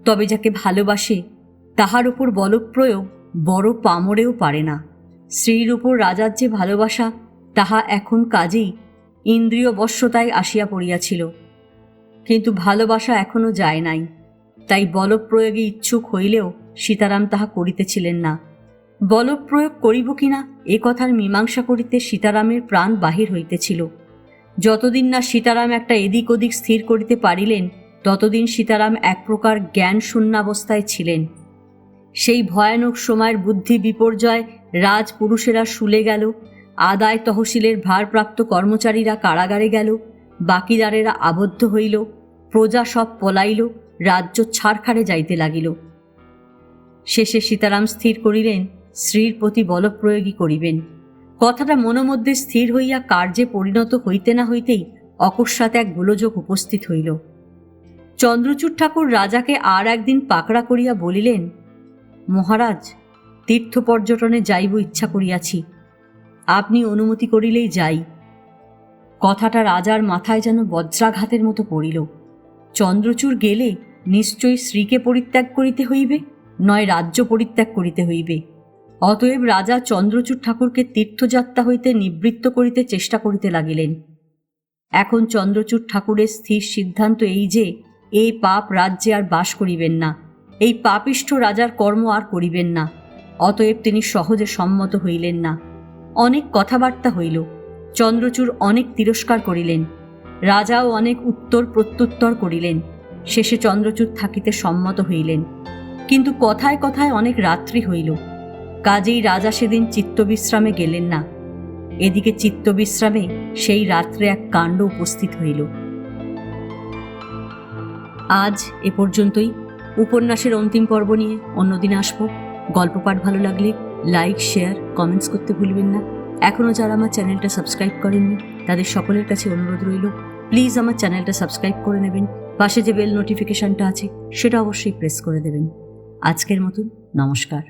তবে যাকে ভালোবাসে তাহার উপর বলপ্রয়োগ বড় পামরেও পারে না। স্ত্রীর উপর রাজার যে ভালোবাসা তাহা এখন কাজেই ইন্দ্রিয় বশ্যতায় আসিয়া পড়িয়াছিল, কিন্তু ভালোবাসা এখনো যায় নাই। তাই বলপ্রয়োগে ইচ্ছুক হইলেও সীতারাম তাহা করিতেছিলেন না। বলপ্রয়োগ করিব কিনা এ কথার মীমাংসা করিতে সীতারামের প্রাণ বাহির হইতেছিল। যতদিন না সীতারাম একটা এদিক ওদিক স্থির করিতে পারিলেন ততদিন সীতারাম এক প্রকার জ্ঞান শূন্যাবস্থায় ছিলেন। সেই ভয়ানক সময়ের বুদ্ধি বিপর্যয় রাজপুরুষেরা শুলে গেল, আদায় তহসিলের ভারপ্রাপ্ত কর্মচারীরা কারাগারে গেল, বাকিদারেরা আবদ্ধ হইল, প্রজা সব পলাইল, রাজ্য ছাড়খাড়ে যাইতে লাগিল। শেষে সীতারাম স্থির করিলেন স্ত্রীর প্রতি বলপ্রয়োগই করিবেন। কথাটা মনোমধ্যে স্থির হইয়া কার্যে পরিণত হইতে না হইতেই অকস্মাৎ এক গোলযোগ উপস্থিত হইল। চন্দ্রচূড় ঠাকুর রাজাকে আর একদিন পাকড়া করিয়া বলিলেন, মহারাজ, তীর্থ পর্যটনে যাইব ইচ্ছা করিয়াছি, আপনি অনুমতি করিলেই যাই। কথাটা রাজার মাথায় যেন বজ্রাঘাতের মতো পড়িল। চন্দ্রচূড় গেলে নিশ্চয়ই স্ত্রীকে পরিত্যাগ করিতে হইবে, নয় রাজ্য পরিত্যাগ করিতে হইবে। অতএব রাজা চন্দ্রচূড় ঠাকুরকে তীর্থযাত্রা হইতে নিবৃত্ত করিতে চেষ্টা করিতে লাগিলেন। এখন চন্দ্রচূড় ঠাকুরের স্থির সিদ্ধান্ত এই যে এই পাপ রাজ্যে আর বাস করিবেন না, এই পাপিষ্ঠ রাজার কর্ম আর করিবেন না। অতএব তিনি সহজে সম্মত হইলেন না। অনেক কথাবার্তা হইল, চন্দ্রচূড় অনেক তিরস্কার করিলেন, রাজাও অনেক উত্তর প্রত্যুত্তর করিলেন। শেষে চন্দ্রচূড় থাকিতে সম্মত হইলেন, কিন্তু কথায় কথায় অনেক রাত্রি হইল। কাজেই রাজা সেদিন চিত্তবিশ্রামে গেলেন না। এদিকে চিত্তবিশ্রামে সেই রাত্রে এক কাণ্ড উপস্থিত হইল। আজ এ পর্যন্তই। উপন্যাসের অন্তিম পর্ব নিয়ে অন্যদিন আসব। গল্প পাঠ ভালো লাগলে লাইক, শেয়ার, কমেন্টস করতে ভুলবেন না। এখনও যারা আমার চ্যানেলটা সাবস্ক্রাইব করেননি তাদের সকলের কাছে অনুরোধ রইল, প্লিজ আমার চ্যানেলটা সাবস্ক্রাইব করে নেবেন। পাশে যে বেল নোটিফিকেশনটা আছে সেটা অবশ্যই প্রেস করে দেবেন। আজকের মতন নমস্কার।